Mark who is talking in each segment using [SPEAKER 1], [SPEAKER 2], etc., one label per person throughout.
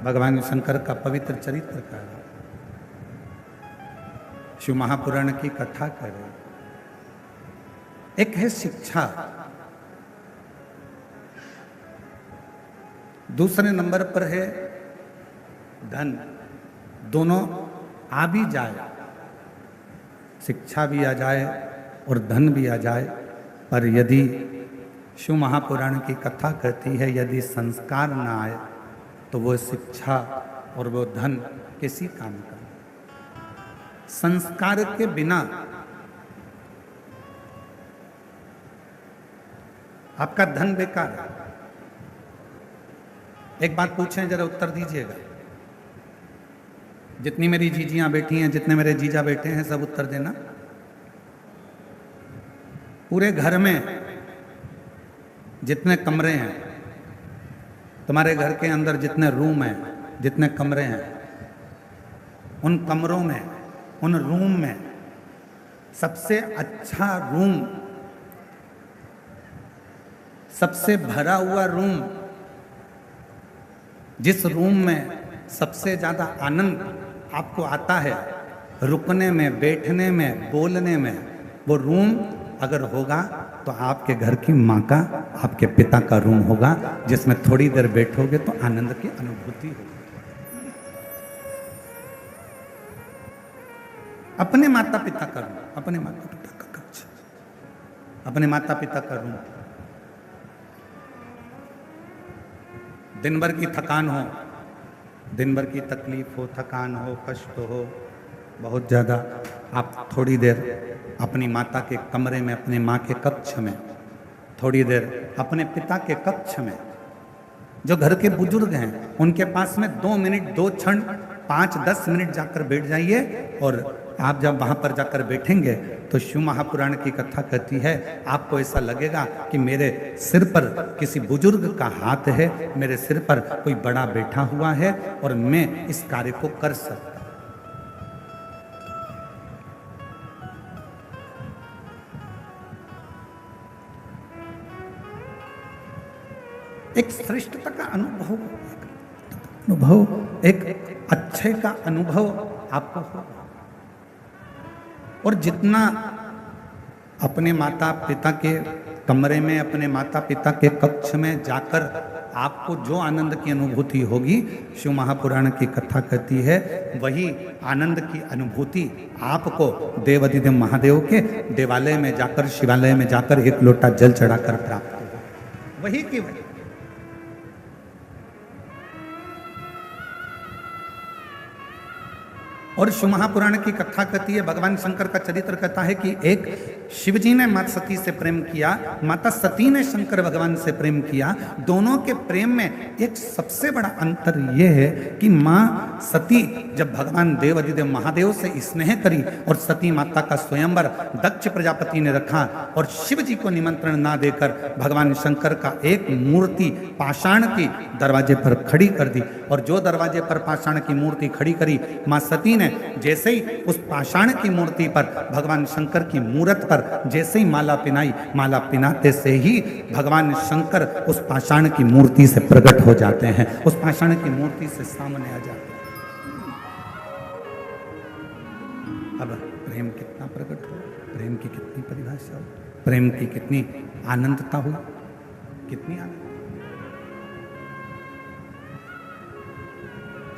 [SPEAKER 1] भगवान शंकर का पवित्र चरित्र का शिव महापुराण की कथा करें। एक है शिक्षा, दूसरे नंबर पर है धन। दोनों आ भी जाए, शिक्षा भी आ जाए और धन भी आ जाए, पर यदि शिव महापुराण की कथा कहती है यदि संस्कार ना आए तो वो शिक्षा और वो धन किसी काम का। संस्कार के बिना आपका धन बेकार है। एक बात पूछें, जरा उत्तर दीजिएगा। जितनी मेरी जीजियां बैठी हैं, जितने मेरे जीजा बैठे हैं, सब उत्तर देना। पूरे घर में जितने कमरे हैं, तुम्हारे घर के अंदर जितने रूम हैं, जितने कमरे हैं, उन कमरों में, उन रूम में सबसे अच्छा रूम, सबसे भरा हुआ रूम, जिस रूम में सबसे ज्यादा आनंद आपको आता है रुकने में, बैठने में, बोलने में, वो रूम अगर होगा तो आपके घर की माँ का, आपके पिता का रूम होगा, जिसमें थोड़ी देर बैठोगे तो आनंद की अनुभूति होगी। अपने माता पिता का रूम, अपने माता पिता का कक्ष, अपने माता पिता का रूम। दिन भर की थकान हो, दिन भर की तकलीफ हो, थकान हो, कष्ट हो बहुत ज़्यादा, आप थोड़ी देर अपनी माता के कमरे में, अपने माँ के कक्ष में, थोड़ी देर अपने पिता के कक्ष में, जो घर के बुजुर्ग हैं उनके पास में 2 मिनट, 2 क्षण, 5-10 मिनट जाकर बैठ जाइए। और आप जब वहाँ पर जाकर बैठेंगे तो शिव महापुराण की कथा कहती है आपको ऐसा लगेगा कि मेरे सिर पर किसी बुजुर्ग का हाथ है, मेरे सिर पर कोई बड़ा बैठा हुआ है और मैं इस कार्य को कर सकता। एक श्रेष्ठता का अनुभव, एक अच्छे का अनुभव आपको होगा। और जितना अपने माता पिता के कमरे में, अपने माता पिता के कक्ष में जाकर आपको जो आनंद की अनुभूति होगी, शिव महापुराण की कथा कहती है वही आनंद की अनुभूति आपको देवाधिदेव महादेव के देवालय में जाकर, शिवालय में जाकर एक लोटा जल चढ़ाकर प्राप्त होगा। वही की वही। और शिव महापुराण की कथा कहती है, भगवान शंकर का चरित्र कहता है कि एक शिवजी ने माता सती से प्रेम किया, माता सती ने शंकर भगवान से प्रेम किया। दोनों के प्रेम में एक सबसे बड़ा अंतर यह है कि माँ सती जब भगवान देवाधिदेव महादेव से स्नेह करी और सती माता का स्वयंवर दक्ष प्रजापति ने रखा और शिव जी को निमंत्रण ना देकर भगवान शंकर का एक मूर्ति पाषाण की दरवाजे पर खड़ी कर दी। और जो दरवाजे पर पाषाण की मूर्ति खड़ी करी, माँ सती ने जैसे ही उस पाषाण की मूर्ति पर, भगवान शंकर की मूर्त पर जैसे ही माला पिनाई, माला पिनाते से ही भगवान शंकर उस पाषाण की मूर्ति से प्रकट हो जाते हैं, उस पाषाण की मूर्ति से सामने आ जाते हैं। अब प्रेम कितना प्रकट हो, प्रेम की कितनी परिभाषा हो, प्रेम की कितनी आनंदता हो, कितनी आनंद।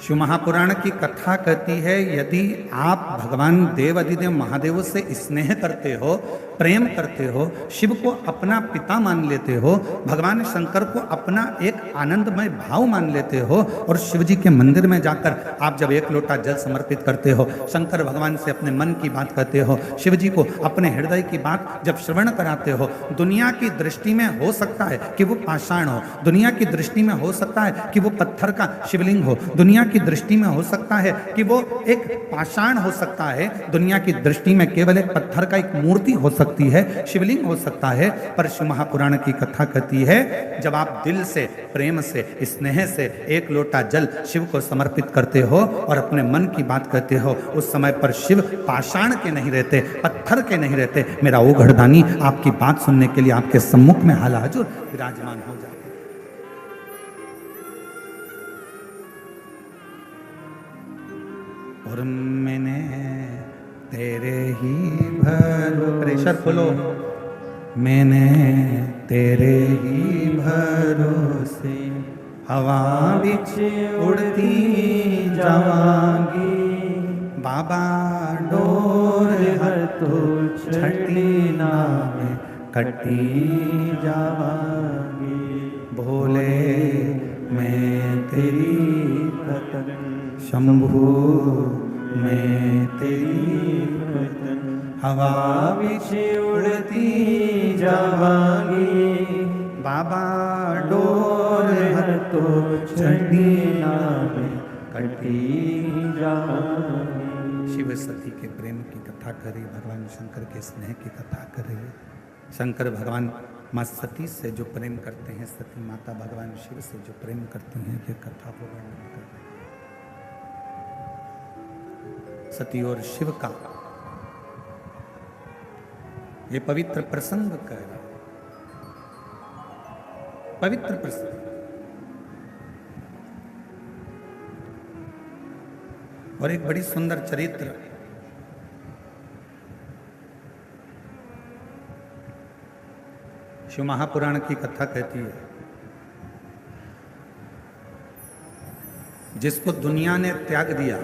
[SPEAKER 1] शिव महापुराण की कथा कहती है यदि आप भगवान देवाधिदेव महादेव से स्नेह करते हो, प्रेम करते हो, शिव को अपना पिता मान लेते हो, भगवान शंकर को अपना एक आनंदमय भाव मान लेते हो, और शिव जी के मंदिर में जाकर आप जब एक लोटा जल समर्पित करते हो, शंकर भगवान से अपने मन की बात कहते हो, शिव जी को अपने हृदय की बात जब श्रवण कराते हो, दुनिया की दृष्टि में हो सकता है कि वो पाषाण हो, दुनिया की दृष्टि में हो सकता है कि वो पत्थर का शिवलिंग हो, दुनिया की दृष्टि में हो सकता है कि वो एक पाषाण हो सकता है, दुनिया की दृष्टि में केवल एक पत्थर का एक मूर्ति हो सकती है, शिवलिंग हो सकता है। पर शिव महापुराण की कथा कहती है जब आप दिल से, प्रेम से, स्नेह से एक लोटा जल शिव को समर्पित करते हो और अपने मन की बात कहते हो, उस समय पर शिव पाषाण के नहीं रहते, पत्थर के नहीं रहते, मेरा ओ घड़दानी आपकी बात सुनने के लिए आपके सम्मुख में हालाजुर विराजमान हो जाते। और मैंने तेरे ही प्रेशर खोलो, मैंने तेरे ही भरोसे हवा बिच उड़ती जावांगी, बाबा डोर हर तो छठी नाम कटी जावांगी, भोले मैं तेरी रतन, शंभू मैं तेरी रतन, हवा बिच उड़ती जावांगी, बाबा डोर हर तो छठी नाम कटी जावांगी। शिव सती के प्रेम की कथा करी, भगवान शंकर के स्नेह की कथा करी। शंकर भगवान माँ सती से जो प्रेम करते हैं, सती माता भगवान शिव से जो प्रेम करती हैं, ये कथा को वर्णन कर रहे हैं। सती और शिव का ये पवित्र प्रसंग कह रहा है, पवित्र प्रसंग। और एक बड़ी सुंदर चरित्र शिव महापुराण की कथा कहती है, जिसको दुनिया ने त्याग दिया,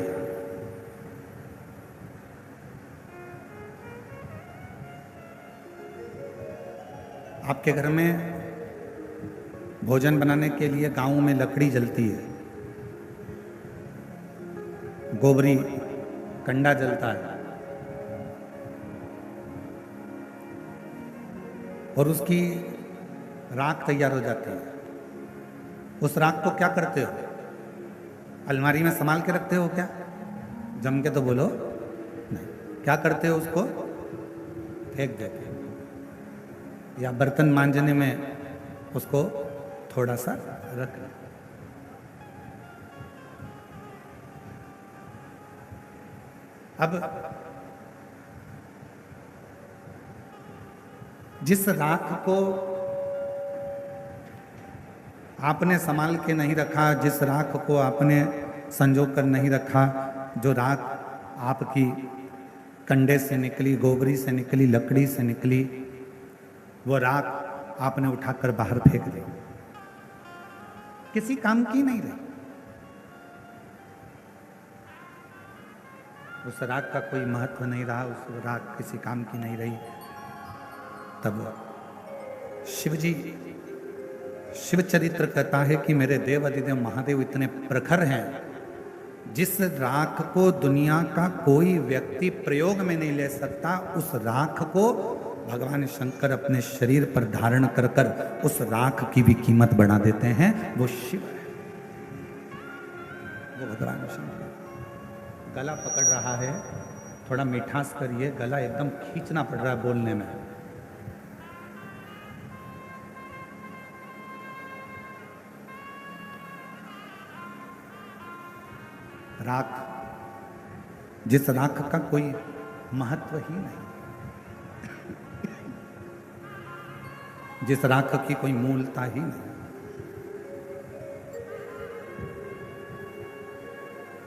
[SPEAKER 1] आपके घर में भोजन बनाने के लिए गांव में लकड़ी जलती है, गोबरी कंडा जलता है, और उसकी राख तैयार हो जाती है। उस राख को क्या करते हो? अलमारी में संभाल के रखते हो क्या? जम के तो बोलो नहीं। क्या करते हो? उसको फेंक देते हो, या बर्तन मांजने में उसको थोड़ा सा रख लो। अब जिस राख को आपने संभाल के नहीं रखा, जिस राख को आपने संजो कर नहीं रखा, जो राख आपकी कंडे से निकली, गोबरी से निकली, लकड़ी से निकली, वो राख आपने उठाकर बाहर फेंक दी, किसी काम की नहीं रही। उस राख का कोई महत्व नहीं रहा, उस राख किसी काम की नहीं रही। तब शिवजी, शिव चरित्र कहता है कि मेरे देव अधिदेव महादेव इतने प्रखर हैं, जिस राख को दुनिया का कोई व्यक्ति प्रयोग में नहीं ले सकता, उस राख को भगवान शंकर अपने शरीर पर धारण कर कर उस राख की भी कीमत बढ़ा देते हैं। वो शिव है, वो भगवान शंकर। गला पकड़ रहा है, थोड़ा मिठास करिए, गला एकदम खींचना पड़ रहा है बोलने में। राख, जिस राख का कोई महत्व ही नहीं, जिस राख की कोई मूलता ही नहीं,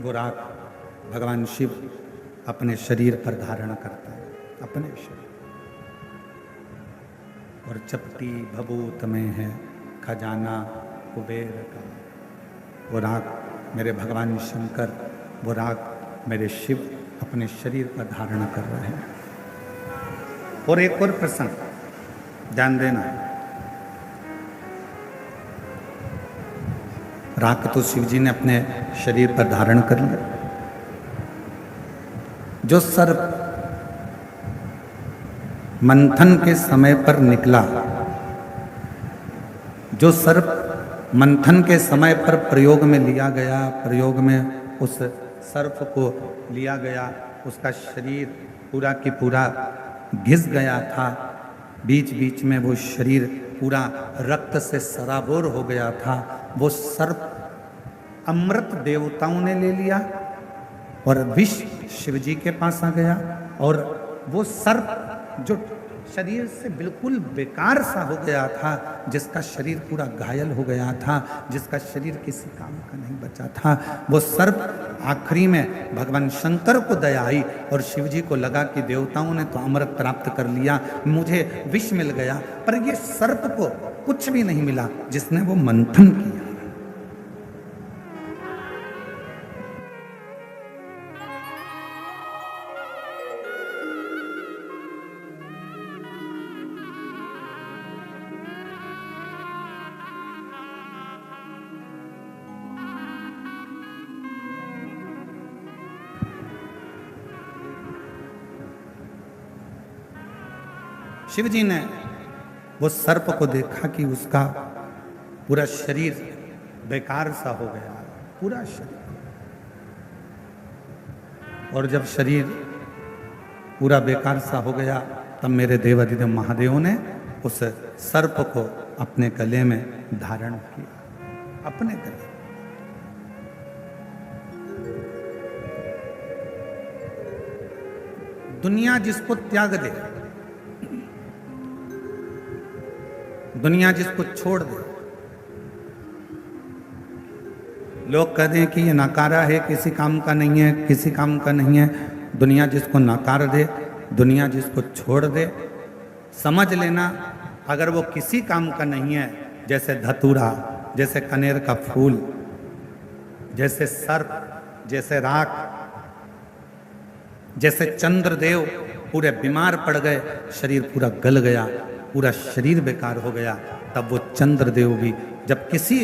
[SPEAKER 1] वो राख भगवान शिव अपने शरीर पर धारण करता है, अपने शरीर। और चपटी भभूत में है खजाना कुबेर का, वो राख मेरे भगवान शंकर, वो राख मेरे शिव अपने शरीर पर धारण कर रहे हैं। और एक और प्रसंग ध्यान देना, राख तो शिव जी ने अपने शरीर पर धारण कर लिया। जो सर्प मंथन के समय पर निकला, जो सर्प मंथन के समय पर प्रयोग में लिया गया, प्रयोग में उस सर्प को लिया गया, उसका शरीर पूरा की पूरा घिस गया था, बीच बीच में वो शरीर पूरा रक्त से सराबोर हो गया था। वो सर्प अमृत देवताओं ने ले लिया और विष शिव जी के पास आ गया, और वो सर्प जो शरीर से बिल्कुल बेकार सा हो गया था, जिसका शरीर पूरा घायल हो गया था, जिसका शरीर किसी काम का नहीं बचा था, वो सर्प आखिरी में भगवान शंकर को दया आई और शिव जी को लगा कि देवताओं ने तो अमृत प्राप्त कर लिया, मुझे विष मिल गया, पर ये सर्प को कुछ भी नहीं मिला जिसने वो मंथन किया। शिव जी ने वो सर्प को देखा कि उसका पूरा शरीर बेकार सा हो गया, पूरा शरीर, और जब शरीर पूरा बेकार सा हो गया तब मेरे देवाधिदेव महादेव ने उस सर्प को अपने गले में धारण किया, अपने गले। दुनिया जिसको त्याग दे, दुनिया जिसको छोड़ दे, लोग कहते हैं कि ये नकारा है, किसी काम का नहीं है, किसी काम का नहीं है, दुनिया जिसको नकार दे, दुनिया जिसको छोड़ दे, समझ लेना अगर वो किसी काम का नहीं है, जैसे धतूरा, जैसे कनेर का फूल, जैसे सर्प, जैसे राख, जैसे चंद्रदेव पूरे बीमार पड़ गए, शरीर पूरा गल गया, पूरा शरीर बेकार हो गया, तब वो चंद्रदेव भी जब किसी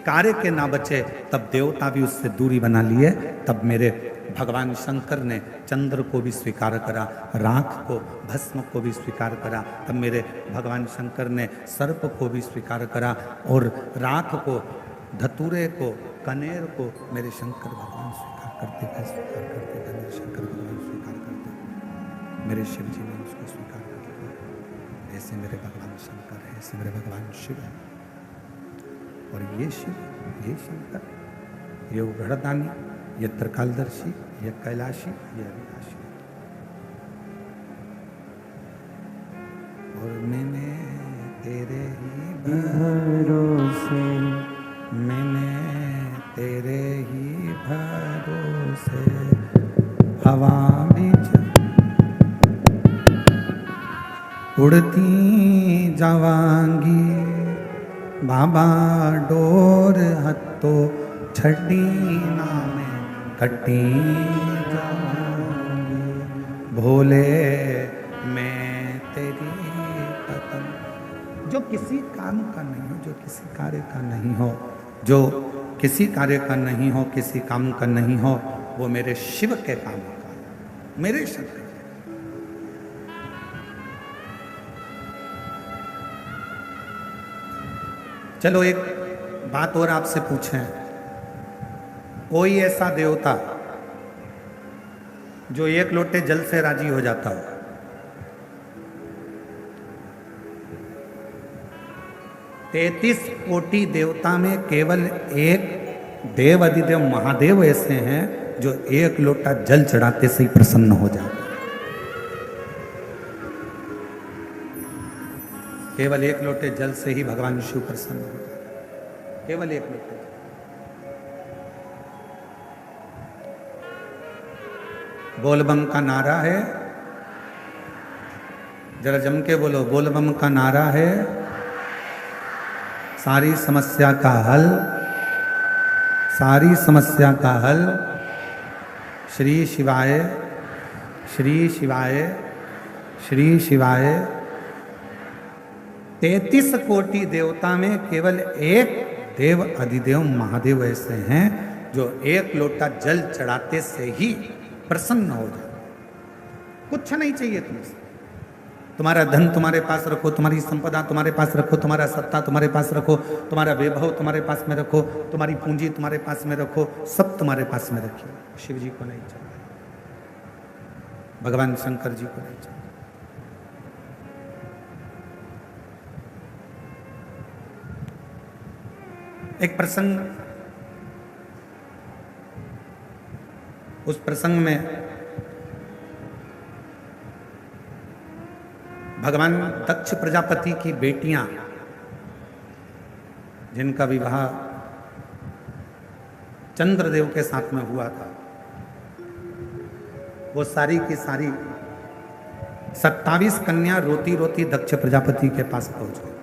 [SPEAKER 1] कार्य के ना बचे तब देवता भी उससे दूरी बना लिए, तब मेरे भगवान शंकर ने चंद्र को भी स्वीकार करा, राख को, भस्म को भी स्वीकार करा, तब मेरे भगवान शंकर ने सर्प को भी स्वीकार करा, और राख को, धतूरे को, कनेर को मेरे शंकर भगवान स्वीकार करते गए, स्वीकार करते गए, मेरे शंकर भगवान स्वीकार करते, मेरे शिव जी ने उसको स्वीकार कर लिया। ऐसे मेरे भगवान शंकर है, ऐसे मेरे भगवान शिव है, और ये शिव, ये शंकर, ये उघड़दानी, ये त्रिकालदर्शी, ये कैलाशी, ये अविनाशी। और मैंने तेरे ही भरोसे, मैंने तेरे ही भरोसे, हवा में उड़ती जावांगी, बाबा डोर हत्तो छड़ी नामे कटी जावांगी, भोले मैं तेरी पतंग। जो किसी काम का नहीं हो, जो किसी कार्य का नहीं हो, जो किसी कार्य का नहीं हो, किसी काम का नहीं हो, वो मेरे शिव के काम का, मेरे शंकर। चलो एक बात और आपसे पूछें, कोई ऐसा देवता जो एक लोटे जल से राजी हो जाता हो? तैतीस कोटि देवता में केवल एक देव अधिदेव महादेव ऐसे हैं जो एक लोटा जल चढ़ाते से ही प्रसन्न हो जाते हैं। केवल एक लोटे जल से ही भगवान शिव प्रसन्न हो जाते हैं, केवल एक लोटे। बोलबम का नारा है, जरा जम के बोलो, बोलबम का नारा है, सारी समस्या का हल, सारी समस्या का हल श्री शिवाय, श्री शिवाय, श्री शिवाय। 33 कोटि देवता में केवल एक देव अधिदेव महादेव ऐसे हैं जो एक लोटा जल चढ़ाते से ही प्रसन्न हो जाए। कुछ नहीं चाहिए तुमसे, तुम्हारा धन तुम्हारे पास रखो, तुम्हारी संपदा तुम्हारे पास रखो, तुम्हारा सत्ता तुम्हारे पास रखो, तुम्हारा वैभव तुम्हारे पास में रखो, तुम्हारी पूंजी तुम्हारे पास में रखो, सब तुम्हारे पास में रखिए। शिव जी को नहीं चाहिए, भगवान शंकर जी को नहीं चाहिए। एक प्रसंग, उस प्रसंग में भगवान दक्ष प्रजापति की बेटियां, जिनका विवाह चंद्रदेव के साथ में हुआ था, वो सारी की सारी 27 कन्या रोती रोती दक्ष प्रजापति के पास पहुंच गई।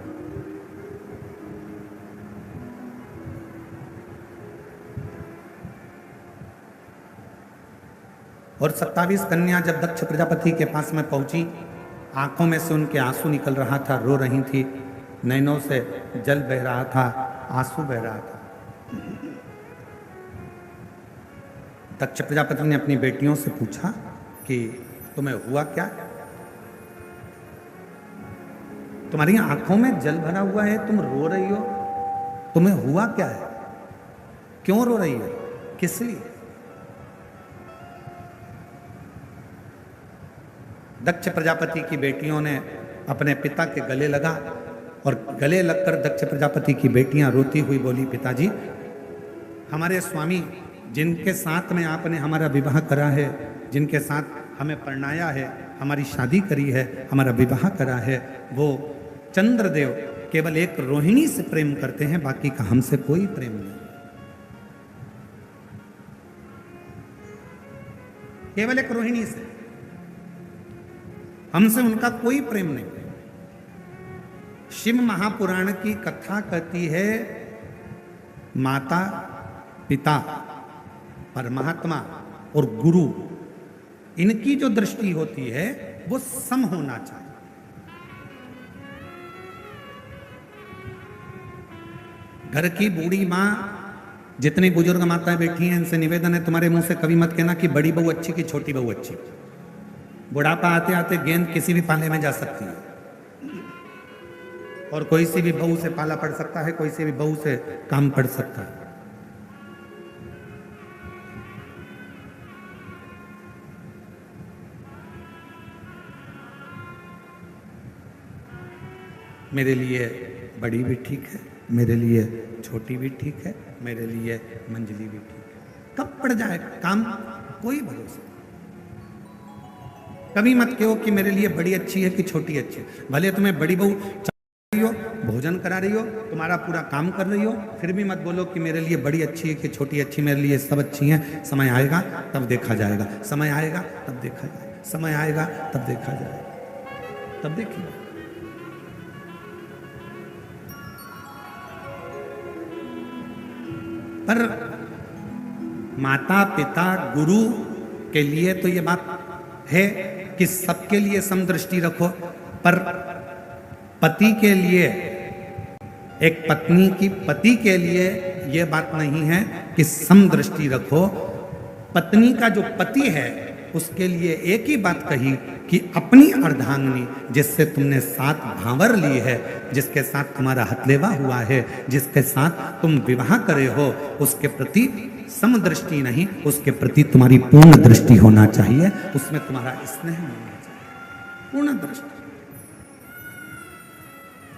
[SPEAKER 1] और 27 कन्या जब दक्ष प्रजापति के पास में पहुंची, आंखों में से उनके आंसू निकल रहा था, रो रही थी, नैनों से जल बह रहा था, आंसू बह रहा था। दक्ष प्रजापति ने अपनी बेटियों से पूछा कि तुम्हें हुआ क्या, तुम्हारी आंखों में जल भरा हुआ है, तुम रो रही हो, तुम्हें हुआ क्या है, क्यों रो रही हो, किस लिए? दक्ष प्रजापति की बेटियों ने अपने पिता के गले लगा और गले लगकर दक्ष प्रजापति की बेटियां रोती हुई बोली, पिताजी, हमारे स्वामी जिनके साथ में आपने हमारा विवाह करा है, जिनके साथ हमें परणाया है, हमारी शादी करी है, हमारा विवाह करा है, वो चंद्रदेव केवल एक रोहिणी से प्रेम करते हैं, बाकी का हमसे कोई प्रेम नहीं, केवल एक रोहिणी से, हमसे उनका कोई प्रेम नहीं। शिव महापुराण की कथा कहती है माता, पिता, परमात्मा और गुरु, इनकी जो दृष्टि होती है वो सम होना चाहिए। घर की बूढ़ी मां, जितनी बुजुर्ग माताएं बैठी हैं, इनसे निवेदन है, तुम्हारे मुंह से कभी मत कहना कि बड़ी बहू अच्छी कि छोटी बहू अच्छी। बुढ़ापा आते आते गेंद किसी भी पाले में जा सकती है और कोई सी भी बहू से पाला पड़ सकता है, कोई सी भी बहू से काम पड़ सकता है। मेरे लिए बड़ी भी ठीक है, मेरे लिए छोटी भी ठीक है, मेरे लिए मंजली भी ठीक है। कब पड़ जाए काम, कोई भरोसा। कभी मत कहो कि मेरे लिए बड़ी अच्छी है कि छोटी अच्छी है। भले तुम्हें बड़ी बहू रही हो, भोजन करा रही हो, तुम्हारा पूरा काम कर रही हो, फिर भी मत बोलो कि मेरे लिए बड़ी अच्छी है कि छोटी अच्छी, मेरे लिए सब अच्छी हैं। समय आएगा तब देखा जाएगा, समय आएगा तब देखा जाएगा, समय आएगा तब देखा जाएगा, तब देखिए। पर माता पिता गुरु के लिए तो ये बात है कि सबके लिए समदृष्टि रखो, पर पति के लिए, एक पत्नी की पति के लिए यह बात नहीं है कि समदृष्टि रखो। पत्नी का जो पति है उसके लिए एक ही बात कही कि अपनी अर्धांगिनी, जिससे तुमने 7 भांवर ली है, जिसके साथ तुम्हारा हथलेवा हुआ है, जिसके साथ तुम विवाह करे हो, उसके प्रति समदृष्टि नहीं, उसके प्रति तुम्हारी पूर्ण दृष्टि होना चाहिए, उसमें तुम्हारा स्नेह होना चाहिए, पूर्ण दृष्टि,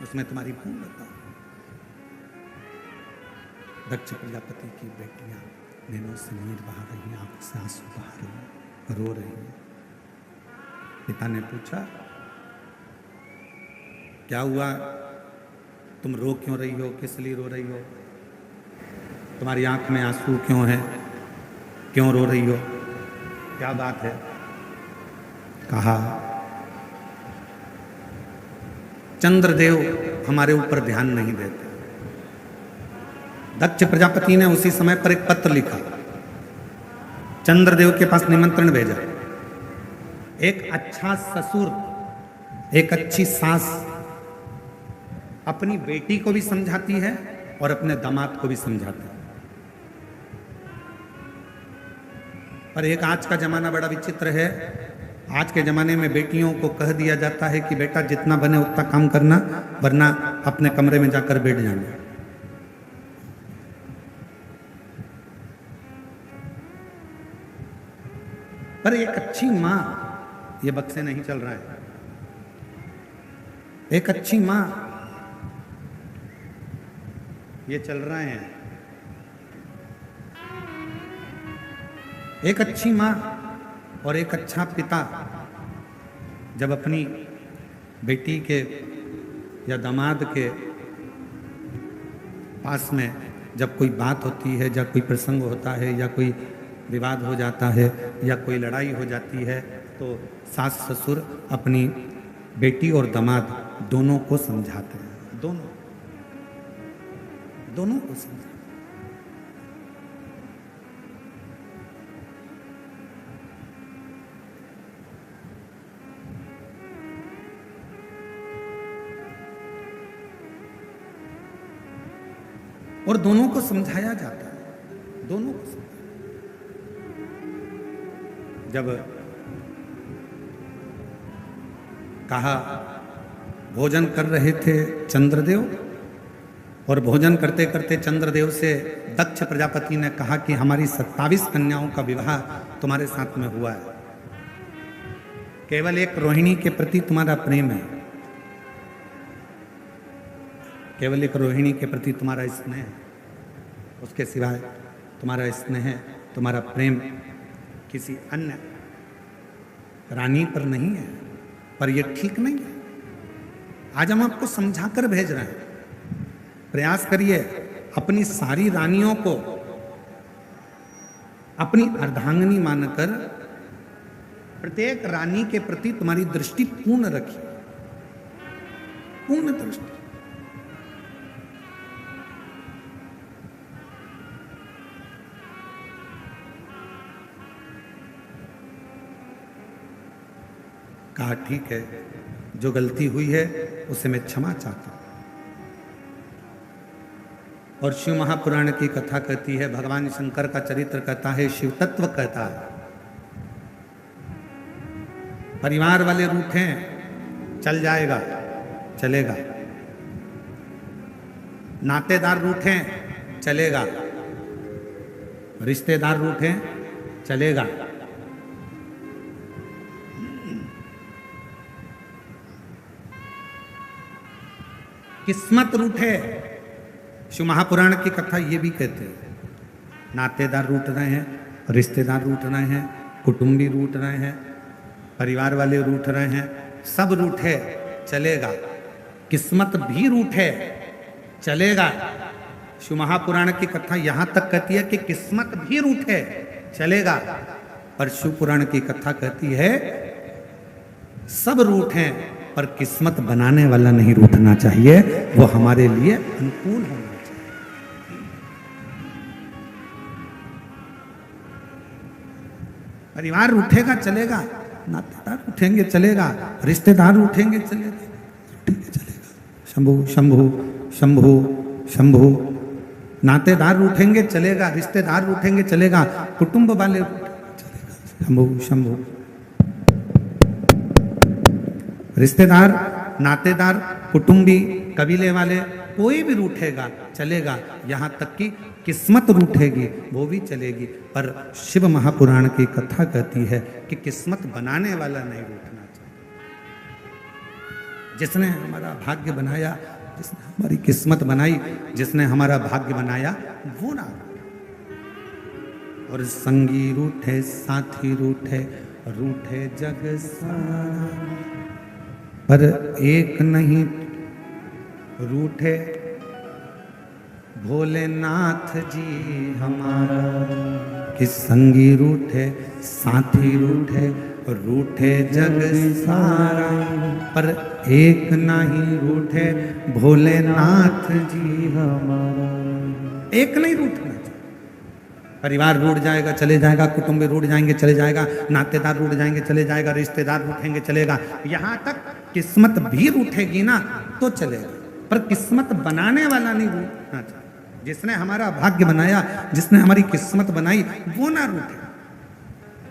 [SPEAKER 1] उसमें तुम्हारी पूर्णता। दक्ष प्रजापति की बेटियां नैनों से नीर बहा रही हैं, आंखों से आंसू बहा रही हैं, रो रही हैं। पिता ने पूछा, क्या हुआ, तुम रो क्यों रही हो, किस लिए रो रही हो, तुम्हारी आंख में आंसू क्यों है, क्यों रो रही हो, क्या बात है? कहा, चंद्रदेव हमारे ऊपर ध्यान नहीं देते। दक्ष प्रजापति ने उसी समय पर एक पत्र लिखा, चंद्रदेव के पास निमंत्रण भेजा। एक अच्छा ससुर, एक अच्छी सास अपनी बेटी को भी समझाती है और अपने दामाद को भी समझाती है। पर एक आज का जमाना बड़ा विचित्र है। आज के जमाने में बेटियों को कह दिया जाता है कि बेटा जितना बने उतना काम करना, वरना अपने कमरे में जाकर बैठ जाना। पर एक अच्छी मां, ये बक्से नहीं चल रहा है, एक अच्छी मां, ये चल रहे हैं, एक अच्छी मां और एक अच्छा पिता जब अपनी बेटी के या दामाद के पास में जब कोई बात होती है, या कोई प्रसंग होता है, या कोई विवाद हो जाता है या कोई लड़ाई हो जाती है तो सास ससुर अपनी बेटी और दामाद दोनों को समझाते हैं, दोनों को समझाते हैं। और दोनों को समझाया जाता है, दोनों को समझाया। जब कहा भोजन कर रहे थे चंद्रदेव, और भोजन करते करते चंद्रदेव से दक्ष प्रजापति ने कहा कि हमारी 27 कन्याओं का विवाह तुम्हारे साथ में हुआ है, केवल एक रोहिणी के प्रति तुम्हारा प्रेम है, केवल एक रोहिणी के प्रति तुम्हारा स्नेह है, उसके सिवाय तुम्हारा स्नेह, तुम्हारा प्रेम किसी अन्य रानी पर नहीं है। पर यह ठीक नहीं है। आज हम आपको समझाकर भेज रहे हैं, प्रयास करिए अपनी सारी रानियों को अपनी अर्धांगिनी मानकर प्रत्येक रानी के प्रति तुम्हारी दृष्टि पूर्ण रखिए, पूर्ण दृष्टि। कहा ठीक है, जो गलती हुई है उसे मैं क्षमा चाहता हूं। और शिव महापुराण की कथा कहती है, भगवान शंकर का चरित्र कहता है, शिव तत्व कहता है, परिवार वाले रूठे चल जाएगा चलेगा, नातेदार रूठे चलेगा, रिश्तेदार रूठे चलेगा, किस्मत रूठे। शिव महापुराण की कथा ये भी कहते हैं, नातेदार रूठ रहे हैं, रिश्तेदार रूठ रहे हैं, कुटुंबी रूठ रहे हैं, परिवार वाले रूठ रहे हैं, सब रूठे चलेगा, किस्मत भी रूठे चलेगा। शिव महापुराण की कथा यहां तक कहती है कि किस्मत भी रूठे चलेगा, पर शिव पुराण की कथा कहती है सब रूठे पर किस्मत बनाने वाला नहीं रूठना चाहिए, वो हमारे लिए अनुकूल होना चाहिए। परिवार उठेगा चलेगा, नातेदार उठेंगे चलेगा, रिश्तेदार उठेंगे चलेगा, शंभु शंभु शंभु शंभु, नातेदार उठेंगे चलेगा, रिश्तेदार उठेंगे चलेगा, कुटुंब वाले चलेगा, शंभु शंभु। रिश्तेदार, नातेदार, कुटुंबी, कबीले वाले, कोई भी रूठेगा चलेगा, यहाँ तक कि किस्मत रूठेगी वो भी चलेगी। पर शिव महापुराण की कथा कहती है कि किस्मत बनाने वाला नहीं रूठना चाहिए। जिसने हमारा भाग्य बनाया, जिसने हमारी किस्मत बनाई, जिसने हमारा भाग्य बनाया, वो ना। और संगी रूठे, साथी रूठे, रूठे जग सारा, पर एक नहीं रूठे भोलेनाथ जी हमारा। कि संगी रूठे, साथी रूठे, रूठे जग सारा, पर एक नहीं रूठे भोलेनाथ जी हमारा। एक नहीं रूठना चाहिए। परिवार रूठ जाएगा चले जाएगा, कुटुंब रूठ जाएंगे चले जाएगा, नातेदार रूठ जाएंगे चले जाएगा, रिश्तेदार रूठेंगे चलेगा, यहाँ तक किस्मत भी रूठेगी ना तो चलेगा, पर किस्मत बनाने वाला नहीं रूठना चाहिए। जिसने हमारा भाग्य बनाया, जिसने हमारी किस्मत बनाई, वो ना रूठे।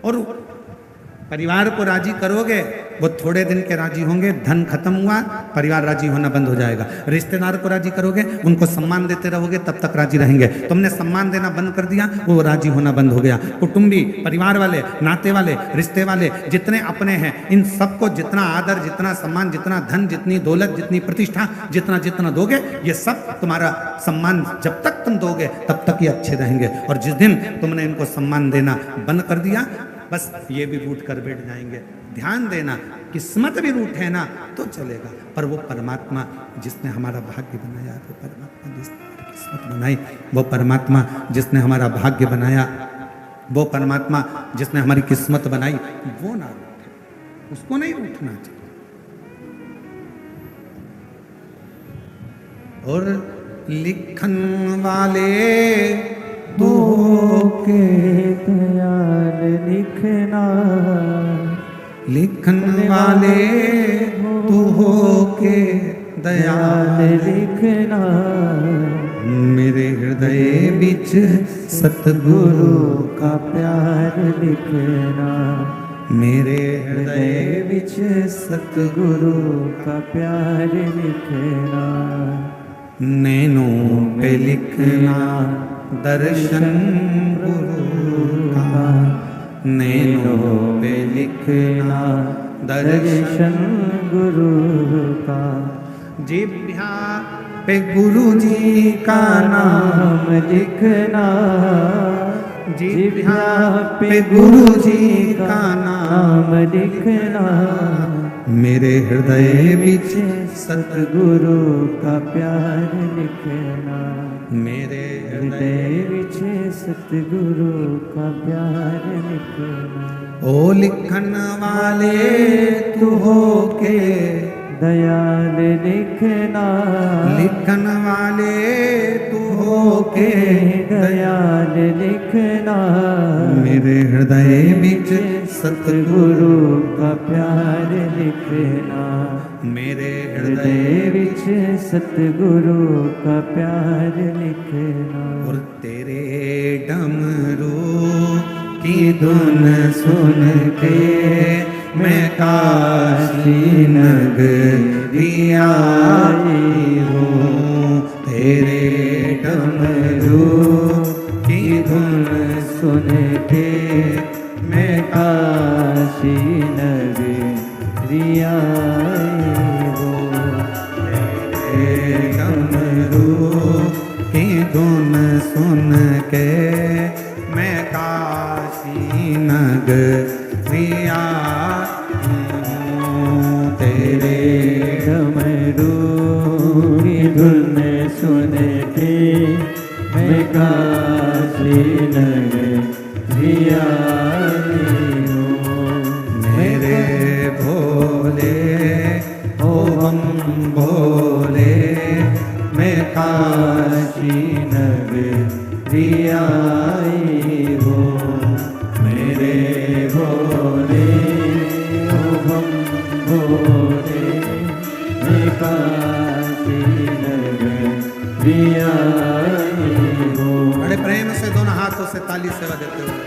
[SPEAKER 1] और परिवार को राजी करोगे, वो थोड़े दिन के राजी होंगे, धन खत्म हुआ परिवार राजी होना बंद हो जाएगा। रिश्तेदार को राजी करोगे, उनको सम्मान देते रहोगे, तब तक राजी रहेंगे। तुमने सम्मान देना बंद कर दिया, वो राजी होना बंद हो गया। कुटुंबी, परिवार वाले, नाते वाले, रिश्ते वाले, जितने अपने हैं, इन सबको जितना आदर, जितना सम्मान, जितना धन, जितनी दौलत, जितनी प्रतिष्ठा, जितना जितना दोगे, ये सब तुम्हारा सम्मान जब तक तुम दोगे तब तक ये अच्छे रहेंगे। और जिस दिन तुमने इनको सम्मान देना बंद कर दिया, बस ये भी रूठ कर बैठ जाएंगे। ध्यान देना, किस्मत भी रूठे ना तो चलेगा, पर वो परमात्मा जिसने हमारा भाग्य बनाया, वो परमात्मा जिसने हमारी किस्मत बनाई, वो परमात्मा जिसने हमारा भाग्य बनाया, वो परमात्मा जिसने हमारी किस्मत बनाई वो ना रूठे, उसको नहीं रूठना चाहिए। और लिखन वाले
[SPEAKER 2] तू के दयाल लिखना,
[SPEAKER 1] लिखन वाले तू हो के दयाल
[SPEAKER 2] लिखना,
[SPEAKER 1] मेरे हृदय बिच सतगुरु
[SPEAKER 2] का प्यार लिखना,
[SPEAKER 1] मेरे हृदय
[SPEAKER 2] बिच सतगुरु का प्यार लिखना,
[SPEAKER 1] नैनों पे लिखना दर्शन गुरु का, नैनों पे लिखना दर्शन
[SPEAKER 2] गुरु का,
[SPEAKER 1] जिह्वा पे गुरु जी का नाम
[SPEAKER 2] लिखना,
[SPEAKER 1] जिह्वा पे गुरु जी का नाम
[SPEAKER 2] लिखना,
[SPEAKER 1] मेरे हृदय बिच
[SPEAKER 2] सतगुरु का प्यार लिखना,
[SPEAKER 1] मेरे
[SPEAKER 2] हृदय बिच सतगुरु का प्यार लिखना।
[SPEAKER 1] ओ लिखन वाले तू हो के
[SPEAKER 2] दयाल लिखना,
[SPEAKER 1] लिखन वाले तू हो के
[SPEAKER 2] दयाल लिखना,
[SPEAKER 1] मेरे हृदय बिच
[SPEAKER 2] सतगुरु का प्यार लिखना,
[SPEAKER 1] मेरे
[SPEAKER 2] हृदय बिच सतगुरु का प्यार लिखना।
[SPEAKER 1] और तेरे डमरू की धुन सुन के मैं काशी नगरी आई हूँ, तेरे डमरू की धुन
[SPEAKER 2] सुन के मैं काशी नगरी आई हूँ,
[SPEAKER 1] तेरे डमरू की धुन सुन के मैं काशी नगरी आई हूँ, तेरे
[SPEAKER 2] डमरू की धुन सुन के मैं काशी नगरी आई हूँ,
[SPEAKER 1] मेरे भोले ओ हम भोले मैं काशी नगरी आई हूँ, मेरे भोले
[SPEAKER 2] ओ हम भोले मैं काशी नगरी आई हूँ।
[SPEAKER 1] बड़े प्रेम से दोनों हाथों से ताली सेवा देते हुए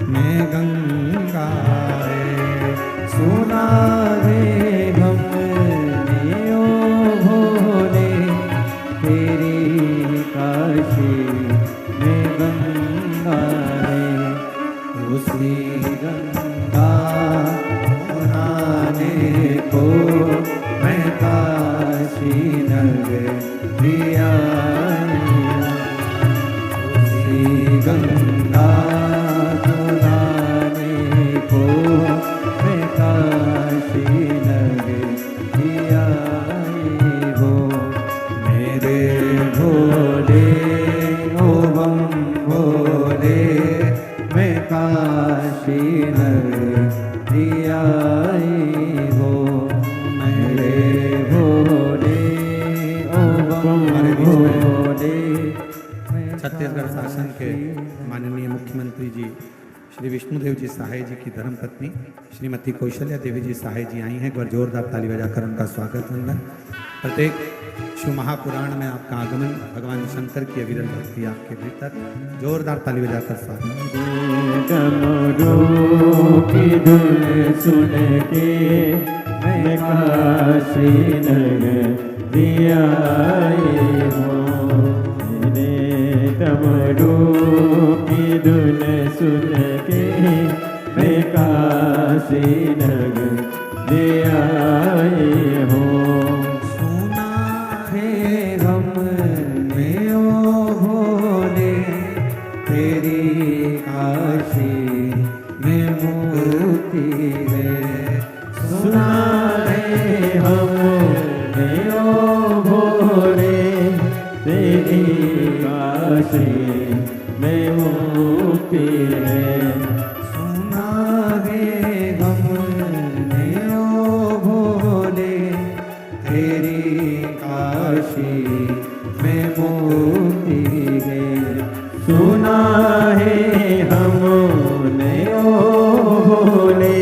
[SPEAKER 1] में गंगा रे।
[SPEAKER 2] सुना रे हमने ओ भोले तेरी काशी में गंगा रे। उसी गंगा नहाने को मैं काशी नगरी आई हूँ। उसी गंगा नहाने को मैं काशी नगरी आई हूँ। मेरे भोले ओ बम भोले मैं काशी नगरी आई हूँ। मेरे भोले ओ बम भोले।
[SPEAKER 1] छत्तीसगढ़ शासन के माननीय मुख्यमंत्री जी श्री विष्णुदेव जी सहाय जी की धर्मपत्नी श्रीमती कौशल्या देवी जी सहाय जी आई हैं। एक बार जोरदार ताली बजाकर उनका स्वागत वंदन। प्रत्येक शिव महापुराण में आपका आगमन, भगवान शंकर की अविरल भक्ति आपके भीतर, जोरदार ताली बजाकर स्वागत।
[SPEAKER 2] डमरू की धुन सुन के मैं काशी नगरी आई हूँ। मेरे डमरू की धुन सुन के मैं काशी नगरी आई हूँ। सुना है हमने ओ भोले तेरी काशी में मुक्ति है। सुना है हमने ओ भोले तेरी काशी में मुक्ति है। सुना है हमने ओ भोले तेरी काशी में मुक्ति है। सुना है हमने ओ भोले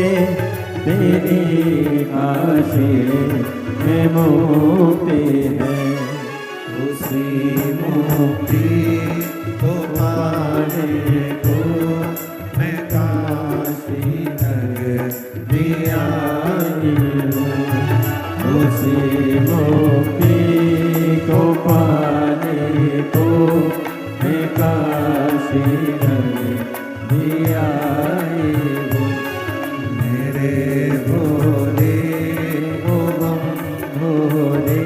[SPEAKER 2] तेरी काशी में मुक्ति है। उसी मुक्ति को पाने को मैं काशी नगरी आई हूँ। उसी मुक्ति को पाने को मैं काशी नगरी आई हूँ। मेरे भोले ओ बम भोले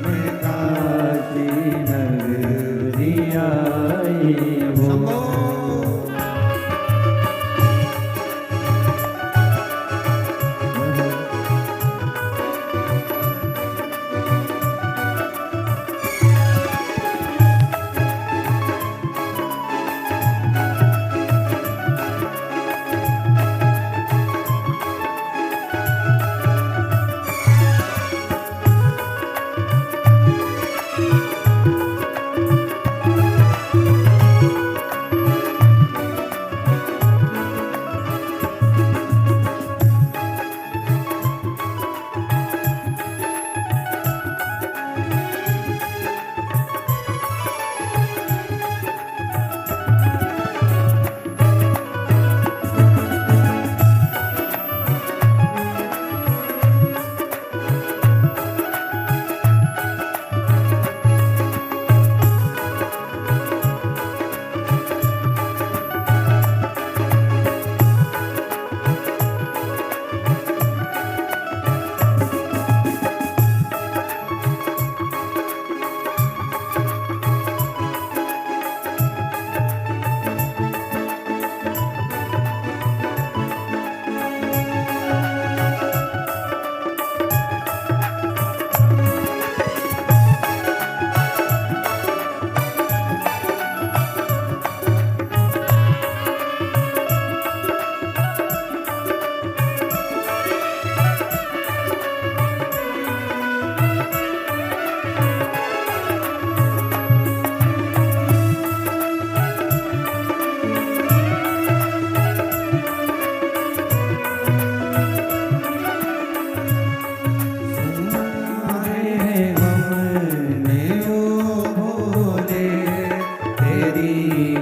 [SPEAKER 2] मैं काशी नगरी आई हूँ।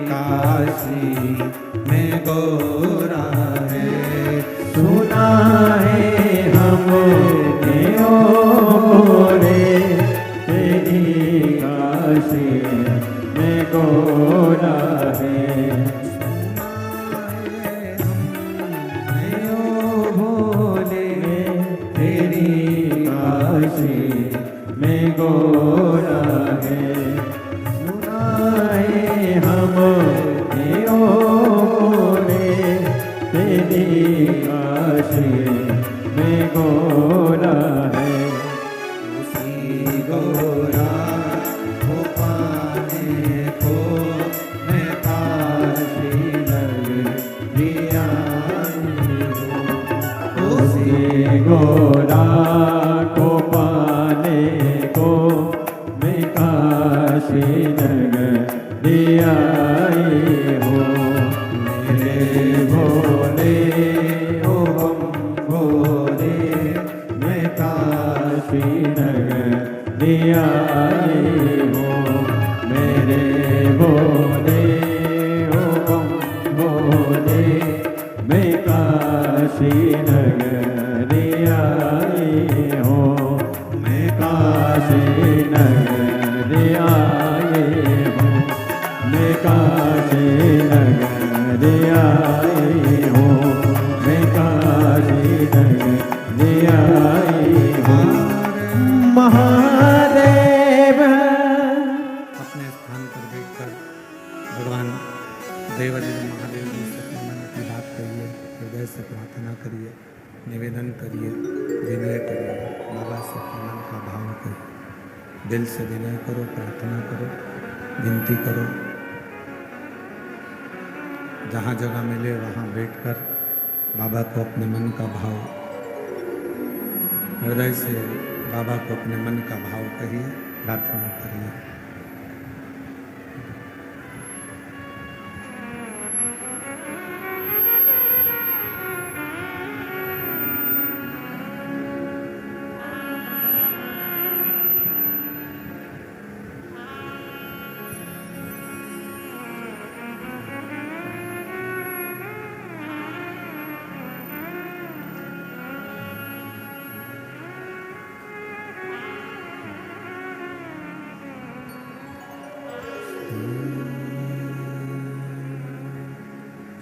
[SPEAKER 1] काशी में गो
[SPEAKER 2] दियाए हो मेरे भोले ओ बम भोले मैं काशी नगर दियाए हो मेरे भोले ओ बम भोले मैं काशी नगर दियाए हो मैं काशी नगर आए हो मैं काशी नगर आए हो मैं काशी नगर आए हो महादेव।
[SPEAKER 1] अपने स्थान पर बैठकर भगवान देवादिदेव महादेव जी से अपने मन की बात करिए, हृदय से प्रार्थना करिए, निवेदन करिए, विनय करिए, बाबा से अपने मन का भाव करिए, दिल से विनय करो, प्रार्थना करो, विनती करो। जहाँ जगह मिले वहाँ बैठकर बाबा को अपने मन का भाव, हृदय से बाबा को अपने मन का भाव कहिए, प्रार्थना करिए।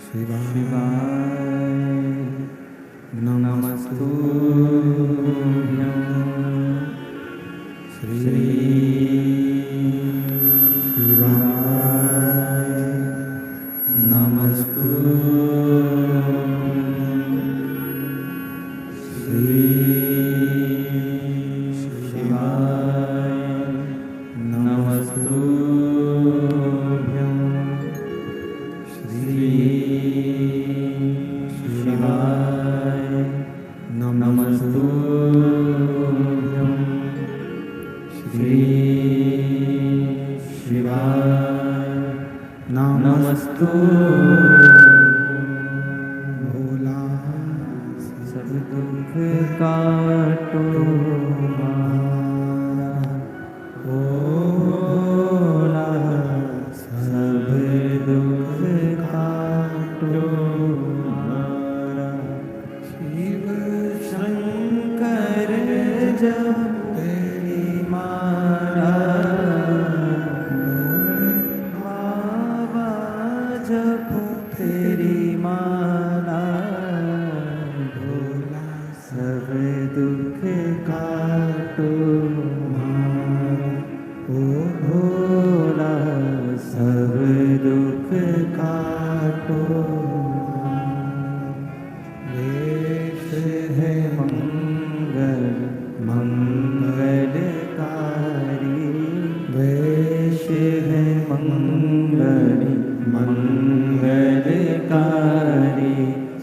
[SPEAKER 2] शिवाय नमस्तुभ्यं श्री शिवाय नमस्तुभ्यं श्री शिवाय नमस्तुभ्यं श्री शिवाय नमस्तुभ्यं श्री शिवाय नमस्तुभ्यं भोला सब दुख काटो भोला सब दुख काटो शिव शंकर जब तेरी माला बाबा जब तेरी माला भोला सब दुख काटो ओ भोला सब दुख काटो वेश है मंगल मंगलकारी वेश है मंगल मंगलकारी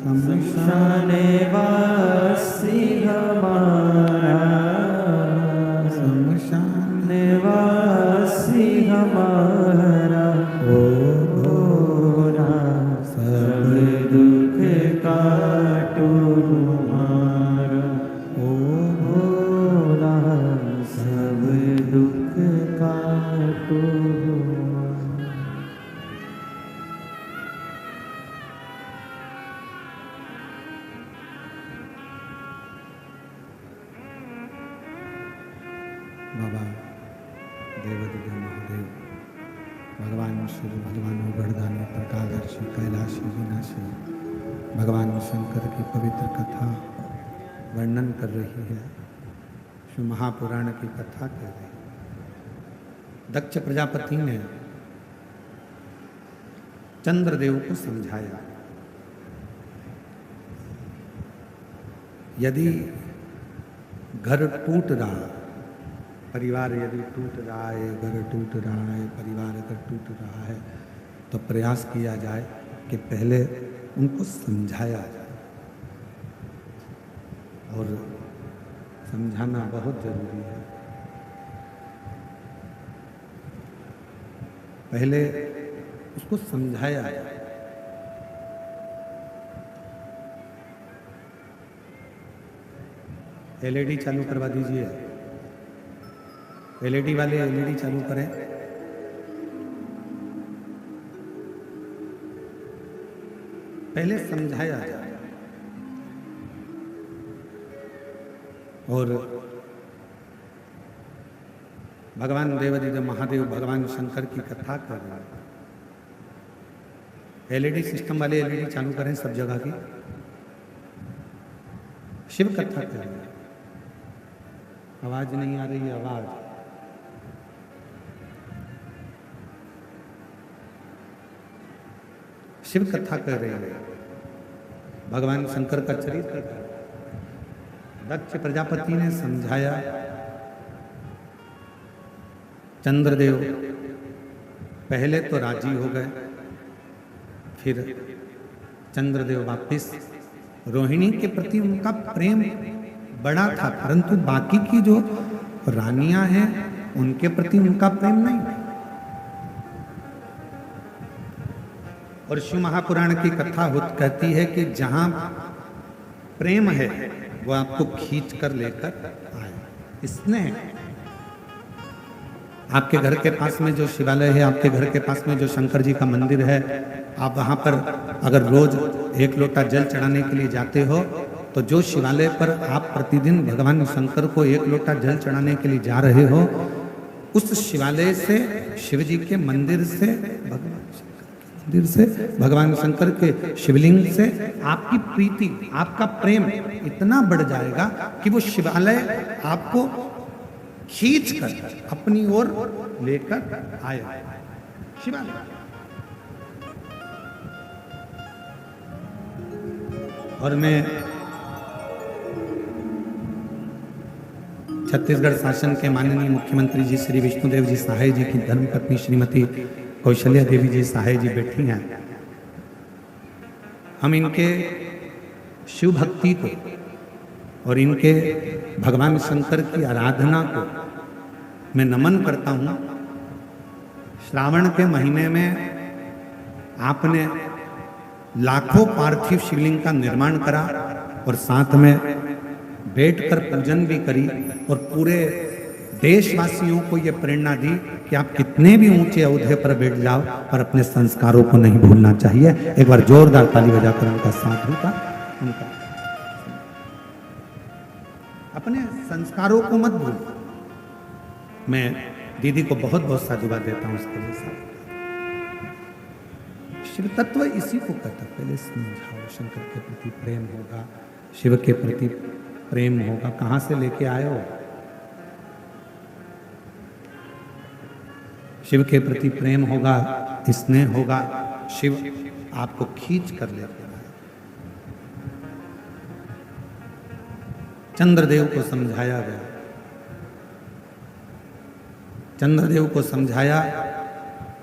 [SPEAKER 2] शमशान वासी हमारा शमशान वासी हमारा ओ भोला सब दुख काटो हमारा ओ भोला सब दुख काटो बाबा देवादिदेव महादेव भगवान श्री भगवान गढ़दानी प्रकाशदर्शी कैलाशी विनाशी भगवान शंकर की पवित्र कथा वर्णन कर रही है, शिव महापुराण की कथा कह रही है। दक्ष प्रजापति ने चंद्रदेव को समझाया, यदि घर टूट रहा, परिवार यदि टूट रहा है, घर टूट रहा है, परिवार अगर टूट रहा है, तो प्रयास किया जाए कि पहले उनको समझाया जाए, और समझाना बहुत जरूरी है।
[SPEAKER 1] पहले उसको समझाया। एलईडी चालू करवा दीजिए, एलईडी वाले एलईडी चालू करें। पहले समझाया जाए और भगवान देवादिदेव महादेव भगवान शंकर की कथा कर रहे हैं। एलईडी सिस्टम वाले एलईडी चालू करें सब जगह की, शिव कथा कर रहे हैं। आवाज नहीं आ रही है, आवाज। शिव कथा कर रहे हैं, भगवान शंकर का चरित्र कर रहे हैं। दक्ष प्रजापति ने समझाया, चंद्रदेव पहले तो राजी हो गए, फिर चंद्रदेव वापिस। रोहिणी के प्रति उनका प्रेम बड़ा था, परंतु बाकी की जो रानियां हैं उनके प्रति उनका प्रेम नहीं। और शिव महापुराण की कथा कहती है कि जहां प्रेम है वो आपको खींच कर लेकर आए। स्नेह। आपके घर के पास में जो शिवालय है, आपके घर के पास में जो शंकर जी का मंदिर है, आप वहां पर अगर रोज 1 लोटा जल चढ़ाने के लिए जाते हो, तो जो शिवालय पर आप प्रतिदिन भगवान शंकर को 1 लोटा जल चढ़ाने के लिए जा रहे हो, उस शिवालय से, शिव जी के मंदिर से, भगवान शंकर के शिवलिंग से आपकी प्रीति, आपका प्रेम इतना बढ़ जाएगा कि वो शिवालय आपको खींच कर अपनी ओर लेकर आए। शिवालय। और मैं छत्तीसगढ़ शासन के माननीय मुख्यमंत्री जी श्री विष्णुदेव जी सहाय जी की धर्मपत्नी श्रीमती कौशल्या देवी जी सहाय जी बैठी हैं। हम इनके शिव भक्ति को और इनके भगवान शंकर की आराधना को मैं नमन करता हूँ। श्रावण के महीने में आपने लाखों पार्थिव शिवलिंग का निर्माण करा और साथ में बैठकर पूजन भी करी और पूरे देशवासियों को यह प्रेरणा दी कि आप कितने भी ऊंचे औहदे पर बैठ जाओ पर अपने संस्कारों को नहीं भूलना चाहिए। एक बार जोरदार ताली बजाकर उनका साथ होगा। उनका अपने संस्कारों को मत भूलो। मैं दीदी को बहुत बहुत साधुवाद देता हूं उसके लिए। शिव तत्व इसी को कहता। पहले समझाओ, शंकर के प्रति प्रेम होगा, शिव के प्रति प्रेम होगा। कहां से लेके आए हो? शिव के प्रति प्रेम होगा, स्नेह होगा, शिव आपको खींच कर लेते हैं। चंद्रदेव को समझाया गया, चंद्रदेव को समझाया,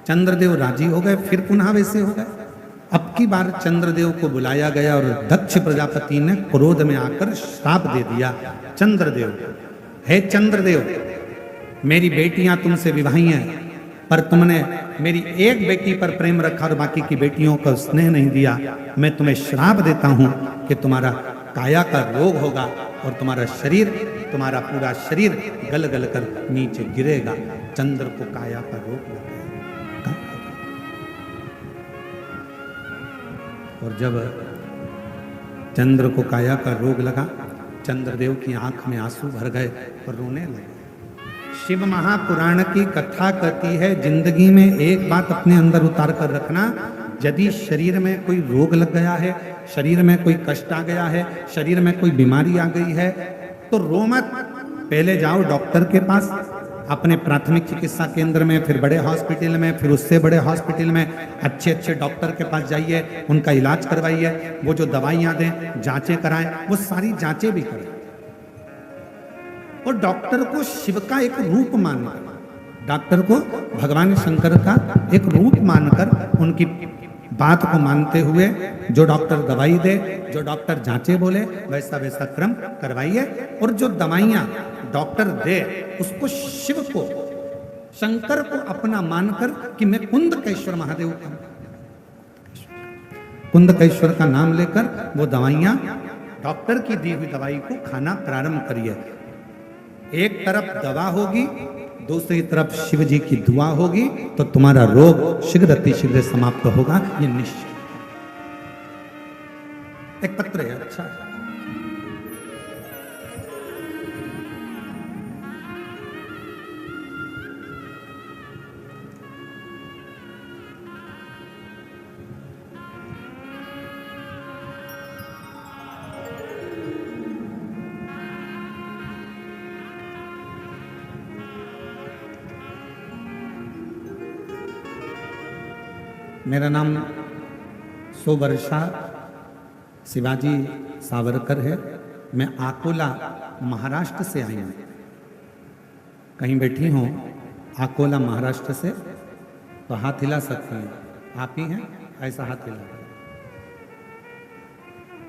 [SPEAKER 1] चंद्रदेव राजी हो गए, फिर पुनः वैसे हो गए। अब की बार चंद्रदेव को बुलाया गया और दक्ष प्रजापति ने क्रोध में आकर श्राप दे दिया। चंद्रदेव, हे चंद्रदेव, मेरी बेटियां तुमसे विवाही हैं, पर तुमने मेरी एक बेटी पर प्रेम रखा और बाकी की बेटियों को स्नेह नहीं दिया। मैं तुम्हें श्राप देता हूं कि तुम्हारा काया का रोग होगा और तुम्हारा शरीर, तुम्हारा पूरा शरीर गल गल कर नीचे गिरेगा। चंद्र को काया का रोग लग गया। और जब चंद्र को काया का रोग लगा, चंद्रदेव की आंख में आंसू भर गए और रोने लगे। शिव महापुराण की कथा कहती है, जिंदगी में एक बात अपने अंदर उतार कर रखना, यदि शरीर में कोई रोग लग गया है, शरीर में कोई कष्ट आ गया है, शरीर में कोई बीमारी आ गई है, तो रो मत। पहले जाओ डॉक्टर के पास, अपने प्राथमिक चिकित्सा केंद्र में, फिर बड़े हॉस्पिटल में, फिर उससे बड़े हॉस्पिटल में अच्छे अच्छे डॉक्टर के पास जाइए, उनका इलाज करवाइए, वो जो दवाइयाँ दें, जांचें कराएं, वो सारी जांचें भी करें। और डॉक्टर को शिव का एक रूप मानकर, डॉक्टर को भगवान शंकर का एक रूप मानकर, उनकी बात को मानते हुए जो डॉक्टर दवाई दे, जो डॉक्टर जांचे बोले, वैसा वैसा क्रम करवाइए। और जो दवाइयाँ डॉक्टर दे उसको शिव को, शंकर को अपना मानकर कि मैं कुंदकेश्वर महादेव का, कुंदकेश्वर का नाम लेकर वो दवाइयां, डॉक्टर की दी हुई दवाई को खाना प्रारंभ करिए। एक तरफ दवा होगी, दूसरी तरफ शिव जी की दुआ होगी, तो तुम्हारा रोग शीघ्र अतिशीघ्र समाप्त होगा, ये निश्चित। एक पत्र है, अच्छा है। मेरा नाम सोवर्षा शिवाजी सावरकर है। मैं अकोला महाराष्ट्र से आई हूँ। कहीं बैठी हूँ अकोला महाराष्ट्र से, तो हाथ हिला सकती हैं। आप ही हैं, ऐसा हाथ हिला।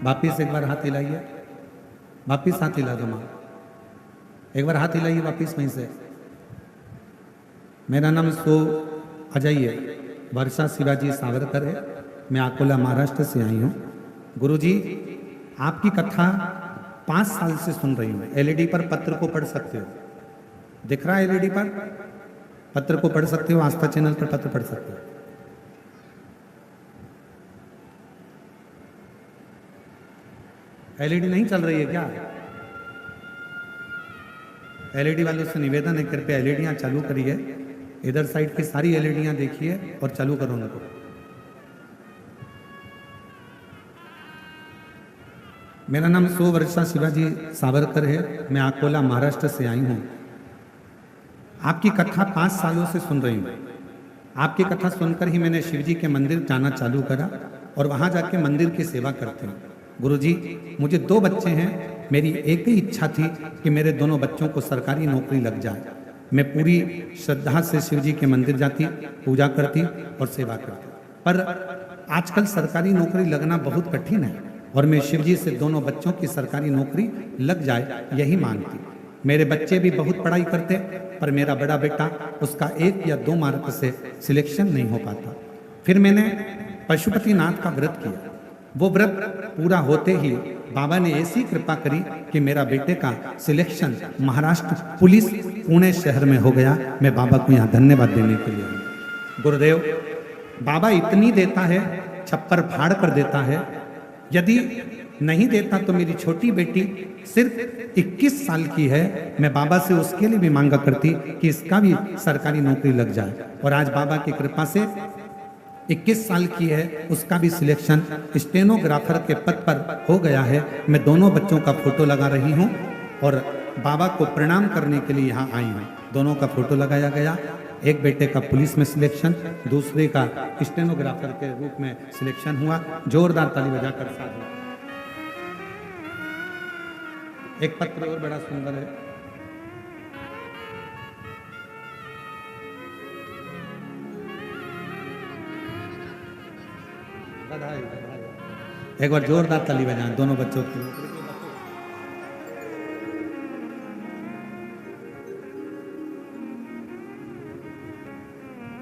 [SPEAKER 1] वापिस एक बार हाथ हिलाइए, वापिस हाथ हिला दो माँ, एक बार हाथ हिलाइए वापिस वहीं से। मेरा नाम अजय वर्षा शिवाजी सावरकर है। मैं अकोला महाराष्ट्र से आई हूँ। गुरुजी, आपकी कथा 5 साल से सुन रही हूँ। एलईडी पर पत्र को पढ़ सकते हो, दिख रहा है एलईडी पर, पत्र को पढ़ सकते हो। आस्था चैनल पर पत्र पढ़ सकते हो। एलईडी नहीं चल रही है क्या? एलईडी वालों से निवेदन है, कृपया एलईडियां चालू करिए। इधर साइड की सारी एलईडियां देखिए और चालू करो उनको। मेरा नाम सोवर्षा शिवाजी सावरकर है। मैं अकोला महाराष्ट्र से आई हूँ। आपकी कथा 5 सालों से सुन रही हूँ। आपकी कथा सुनकर ही मैंने शिव जी के मंदिर जाना चालू करा और वहाँ जाके मंदिर की सेवा करते हैं। गुरुजी, मुझे 2 बच्चे हैं। मेरी एक ही इच्छा थी कि मेरे दोनों बच्चों को सरकारी नौकरी लग जाए। मैं पूरी श्रद्धा से शिव जी के मंदिर जाती, पूजा करती और सेवा करती। पर आजकल सरकारी नौकरी लगना बहुत कठिन है और मैं शिव जी से दोनों बच्चों की सरकारी नौकरी लग जाए यही मांगती। मेरे बच्चे भी बहुत पढ़ाई करते, पर मेरा बड़ा बेटा, उसका 1 या 2 मार्क से सिलेक्शन नहीं हो पाता। फिर मैंने पशुपतिनाथ का व्रत किया। वो व्रत पूरा होते ही बाबा ने ऐसी कृपा करी कि मेरा बेटे का सिलेक्शन महाराष्ट्र पुलिस पुणे शहर में हो गया। मैं बाबा को यहाँ धन्यवाद देने के लिए हूँ। गुरुदेव, बाबा इतनी देता है, छप्पर फाड़ कर देता है। यदि नहीं देता तो मेरी छोटी बेटी सिर्फ 21 साल की है। मैं बाबा से उसके लिए भी मांगा करती कि इसका भी सरकारी नौकरी लग जाए। और आज बाबा की कृपा से 21 साल की है, उसका भी सिलेक्शन स्टेनोग्राफर के पद पर हो गया है। मैं दोनों बच्चों का फोटो लगा रही हूँ और बाबा को प्रणाम करने के लिए यहाँ आई हूँ। दोनों का फोटो लगाया गया। एक बेटे का पुलिस में सिलेक्शन, दूसरे का स्टेनोग्राफर के रूप में सिलेक्शन हुआ। जोरदार ताली बजाकर साथ में। एक पत्र और बड़ा सुंदर है। एक बार जोरदार ताली बजाएं दोनों बच्चों की।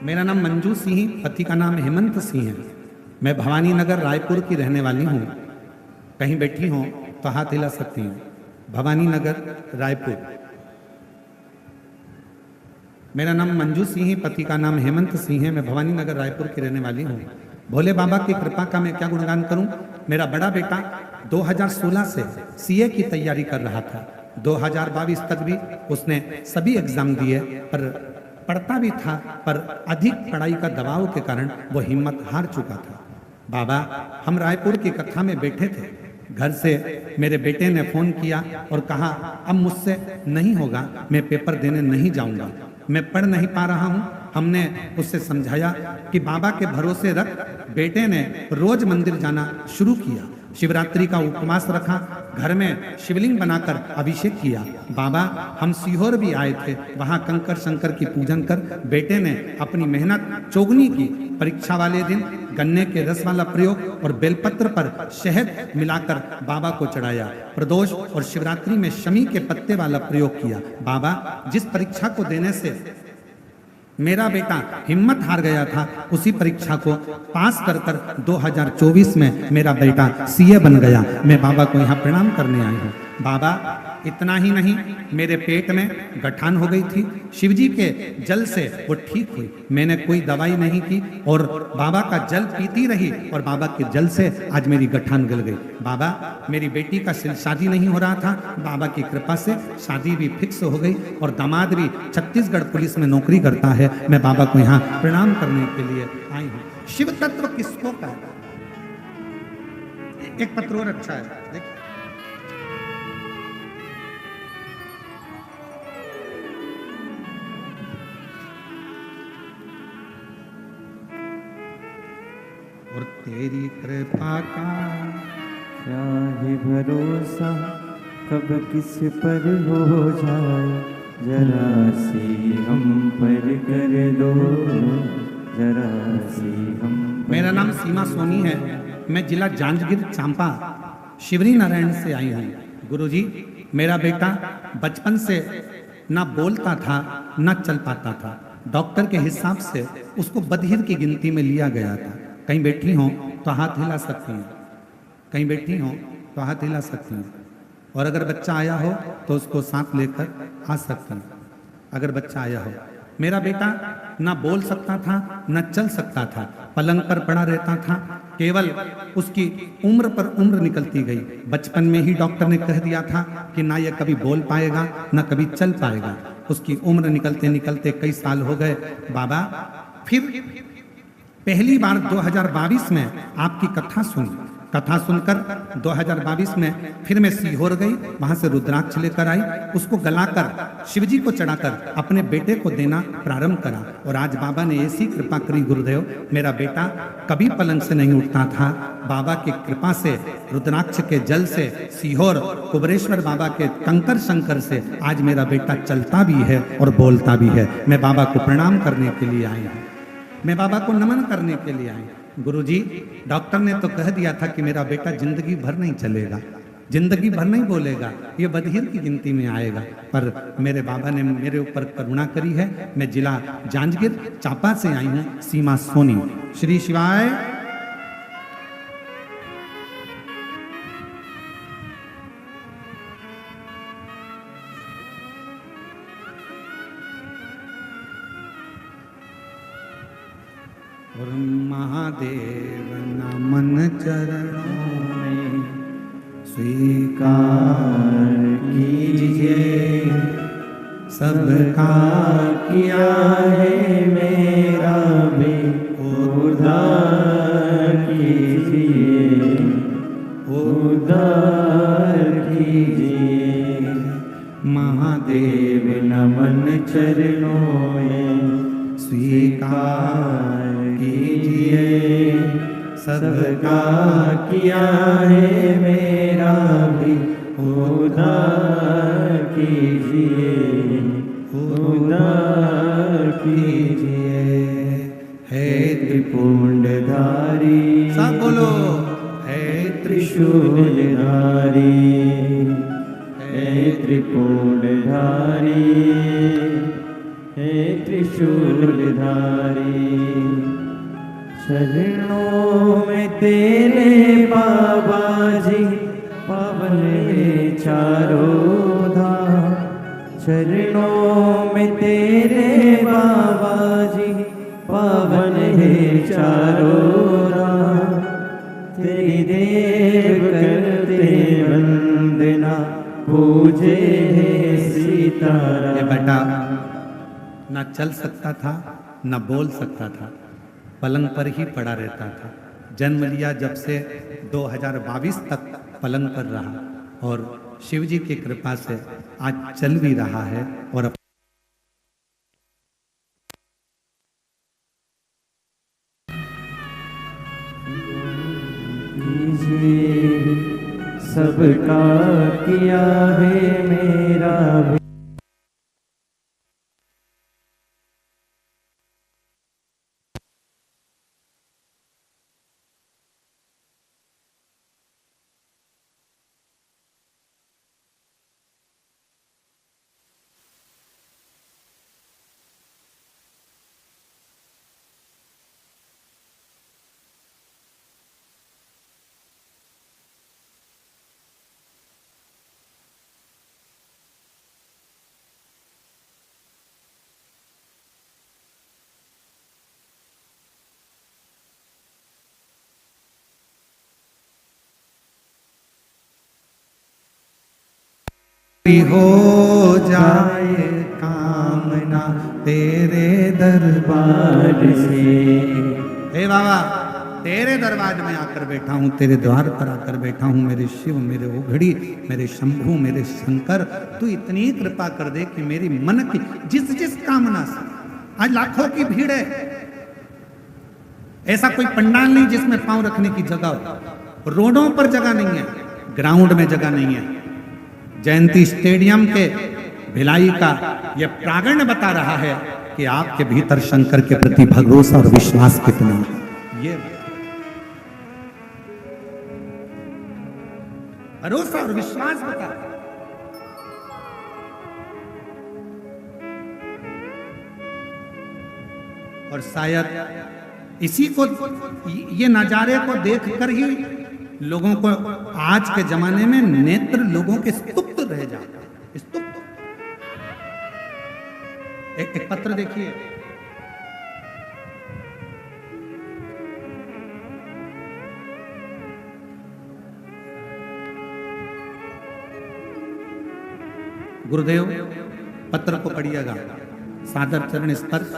[SPEAKER 1] मेरा नाम मंजू सिंह, पति का नाम हेमंत सिंह है। मैं भवानी नगर रायपुर की रहने वाली हूँ। कहीं बैठी हूँ तो हाथ हिला सकती हूँ। भवानी नगर रायपुर। मेरा नाम मंजू सिंह, पति का नाम हेमंत सिंह है। मैं भवानी नगर रायपुर की रहने वाली हूँ। भोले बाबा की कृपा का मैं क्या गुणगान करूं। मेरा बड़ा बेटा 2016 से सीए की तैयारी कर रहा था। 2022 तक भी उसने सभी एग्जाम दिए, पर पढ़ता भी था, पर अधिक पढ़ाई का दबाव के कारण वो हिम्मत हार चुका था। बाबा, हम रायपुर की कथा में बैठे थे। घर से मेरे बेटे ने फोन किया और कहा अब मुझसे नहीं होगा, मैं पेपर देने नहीं जाऊंगा, मैं पढ़ नहीं पा रहा हूँ। हमने उससे समझाया कि बाबा के भरोसे रख। बेटे ने रोज मंदिर जाना शुरू किया। शिवरात्रि का उपवास रखा, घर में शिवलिंग बनाकर अभिषेक किया। बाबा, हम सीहोर भी आए थे, वहां कंकर शंकर की पूजन कर बेटे ने अपनी मेहनत चौगुनी की। परीक्षा वाले दिन गन्ने के रस वाला प्रयोग और बेलपत्र पर शहद मिलाकर बाबा को चढ़ाया। प्रदोष और शिवरात्रि में शमी के पत्ते वाला प्रयोग किया। बाबा, जिस परीक्षा को देने से मेरा बेटा हिम्मत हार गया था, उसी परीक्षा को पास कर कर 2024 में मेरा बेटा सीए बन गया। मैं बाबा को यहाँ प्रणाम करने आई हूँ। बाबा इतना ही नहीं, मेरे पेट में गठान हो गई थी, शिवजी के जल से वो ठीक हुई। मैंने कोई दवाई नहीं की और बाबा का जल पीती रही और बाबा के जल से आज मेरी गठान गल गई। बाबा मेरी बेटी का शादी नहीं हो रहा था, बाबा की कृपा से शादी भी फिक्स हो गई और दामाद भी छत्तीसगढ़ पुलिस में नौकरी करता है। मैं बाबा को यहाँ प्रणाम करने के लिए आई हूँ। शिव तत्व किसको कहता है? एक पत्र और अच्छा है, देखिए। और तेरी कृपा का
[SPEAKER 3] क्या है भरोसा, कब किस पर हो जाए, जरा सी हम पर कर दो, जरा सी हम पर।
[SPEAKER 1] मेरा नाम सीमा सोनी है, मैं जिला जांजगीर चांपा शिवरी नारायण से आई हूँ। गुरुजी मेरा बेटा बचपन से ना बोलता था ना चल पाता था। डॉक्टर के हिसाब से उसको बधिर की गिनती में लिया गया था। कहीं बैठी हो तो हाथ हिला सकती हैं, कहीं बैठी हो तो हाथ हिला सकती हैं। और अगर बच्चा आया हो तो उसको साथ लेकर आ सकते हैं, अगर बच्चा आया हो। मेरा बेटा ना बोल सकता था ना चल सकता था, पलंग पर पड़ा रहता था। केवल उसकी उम्र पर उम्र निकलती गई। बचपन में ही डॉक्टर ने कह दिया था कि ना ये कभी बोल पाएगा ना कभी चल पाएगा। उसकी उम्र निकलते निकलते कई साल हो गए। बाबा फिर पहली बार 2022 में आपकी कथा सुनी। कथा सुनकर 2022 में फिर मैं सीहोर गई, वहां से रुद्राक्ष लेकर आई, उसको गलाकर शिवजी को चढ़ाकर अपने बेटे को देना प्रारंभ करा। और आज बाबा ने ऐसी कृपा करी गुरुदेव, मेरा बेटा कभी पलंग से नहीं उठता था। बाबा की कृपा से, रुद्राक्ष के जल से, सीहोर कुबरेश्वर बाबा के कंकर शंकर से आज मेरा बेटा चलता भी है और बोलता भी है। मैं बाबा को प्रणाम करने के लिए आई हूँ, मैं बाबा को नमन करने के लिए आई। गुरुजी डॉक्टर ने तो कह दिया था कि मेरा बेटा जिंदगी भर नहीं चलेगा, जिंदगी भर नहीं बोलेगा, ये बधिर की गिनती में आएगा। पर मेरे बाबा ने मेरे ऊपर करुणा करी है। मैं जिला जांजगीर चांपा से आई हूँ, सीमा सोनी। श्री शिवाय। और महादेव नमन चरणों में स्वीकार कीजिए, सबका किया है मेरा भी उद्धार कीजिए, उद्धार कीजिए। महादेव नमन चरणों में स्वीकार कीजिए, सबका किया है मेरा भी उद्धार कीजिए, उद्धार कीजिए। है त्रिपुंडधारी, सब बोलो, है त्रिशूलधारी, है त्रिपुंडधारी, हे त्रिशूलधारी। चरणों में तेरे बाबा जी पावन है चारों धाम, चरणों में तेरे बाबा जी पावन है चारों धाम। तेरी देव करते वंदना, पूजे है सीताराम। ये बेटा ना चल सकता था ना बोल सकता था, पलंग पर ही पड़ा रहता था। जन्म लिया जब से 2022 तक पलंग पर रहा और शिव जी की कृपा से आज चल भी रहा है। और
[SPEAKER 3] सबका किया है मेरा भी
[SPEAKER 1] हो जाए कामना तेरे दरबार से। हे बाबा, तेरे दरबार में आकर बैठा हूँ, तेरे द्वार पर आकर बैठा हूँ। मेरे शिव, मेरे ओघड़ी, मेरे शंभू, मेरे शंकर, तू इतनी कृपा कर दे कि मेरी मन की जिस जिस कामना से, आज लाखों की भीड़ है, ऐसा कोई पंडाल नहीं जिसमें पांव रखने की जगह हो। रोडों पर जगह नहीं है, ग्राउंड में जगह नहीं है। जयंती स्टेडियम के भिलाई का यह प्रांगण बता रहा है कि आपके भीतर शंकर के प्रति भरोसा और विश्वास कितना है। ये भरोसा और विश्वास बता। और शायद इसी को, ये नजारे को देखकर ही लोगों को आज के जमाने में नेत्र लोगों के स्तुप्त रह जाते, स्तुप्त। एक पत्र देखिए, गुरुदेव पत्र को पढ़िएगा। सादर चरण स्पर्श।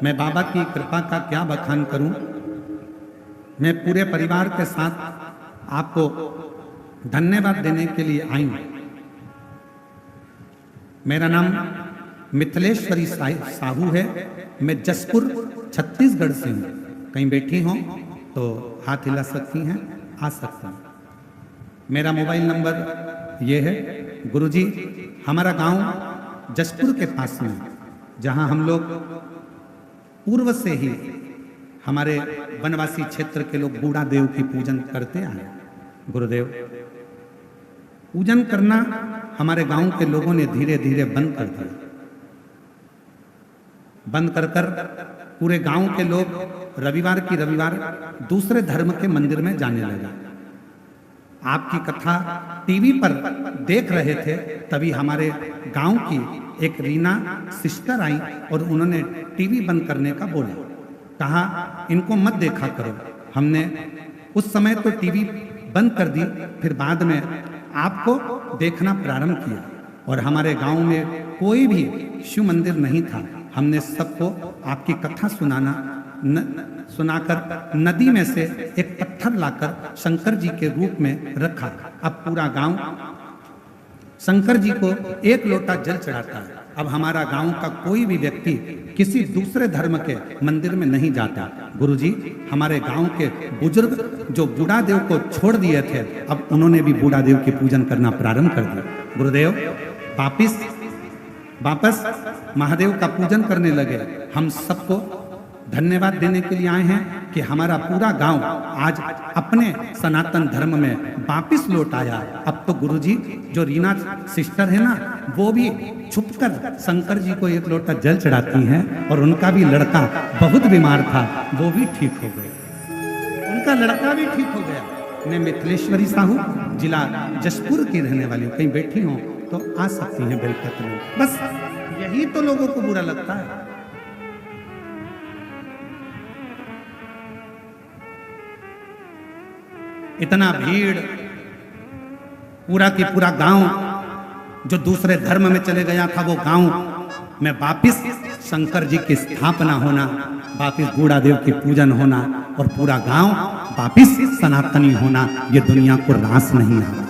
[SPEAKER 1] मैं बाबा की कृपा का क्या बखान करूं। मैं पूरे परिवार के साथ आपको धन्यवाद देने के लिए आई हूं। मेरा नाम मिथिलेश्वरी साहू है। मैं जसपुर छत्तीसगढ़ से हूं। कहीं बैठी हो तो हाथ हिला सकती हैं, आ सकती हैं। मेरा मोबाइल नंबर ये है। गुरुजी, हमारा गांव जसपुर के पास में, जहां हम लोग पूर्व से ही हमारे वनवासी क्षेत्र के लोग बूढ़ा देव की पूजन करते आए। गुरुदेव, पूजन करना हमारे गांव के लोगों ने धीरे धीरे बंद कर दिया। बंद कर कर पूरे गांव के लोग रविवार की रविवार दूसरे धर्म के मंदिर में जाने लगा। आपकी कथा टीवी पर देख रहे थे, तभी हमारे गांव की एक रीना सिस्टर आई और उन्होंने टीवी बंद करने का बोला। कहा इनको मत देखा करो। हमने उस समय तो टीवी बंद कर दी, फिर बाद में आपको देखना प्रारंभ किया। और हमारे गांव में कोई भी शिव मंदिर नहीं था। हमने सबको आपकी कथा सुनाकर नदी में से एक पत्थर लाकर शंकर जी के रूप में रखा। अब पूरा गांव शंकर जी को एक लोटा जल चढ़ाता है। अब हमारा गांव का कोई भी व्यक्ति किसी दूसरे धर्म के मंदिर में नहीं जाता। गुरुजी, हमारे गांव के बुजुर्ग जो बूढ़ा देव को छोड़ दिए थे, अब उन्होंने भी बूढ़ा देव की पूजन करना प्रारंभ कर दिया। गुरुदेव वापस महादेव का पूजन करने लगे। हम सबको धन्यवाद देने के लिए आए हैं कि हमारा पूरा गांव आज अपने सनातन धर्म में वापिस लौट आया। अब तो गुरुजी, जो रीना सिस्टर है ना, वो भी छुपकर शंकर जी को एक लोटा जल चढ़ाती हैं। और उनका भी लड़का बहुत बीमार था, वो भी ठीक हो गया। उनका लड़का भी ठीक हो गया। मैं मिथिलेश्वरी साहू, जिला जसपुर की रहने वाली हूँ। कहीं बैठी हूँ तो आ सकती हैं बेलपत्र में। बस यही तो लोगों को बुरा लगता है। इतना भीड़, पूरा की पूरा गांव जो दूसरे धर्म में चले गया था, वो गांव में वापिस शंकर जी की स्थापना होना, वापिस बूढ़ा देव की पूजन होना और पूरा गांव वापिस सनातनी होना, ये दुनिया को रास नहीं आ रहा।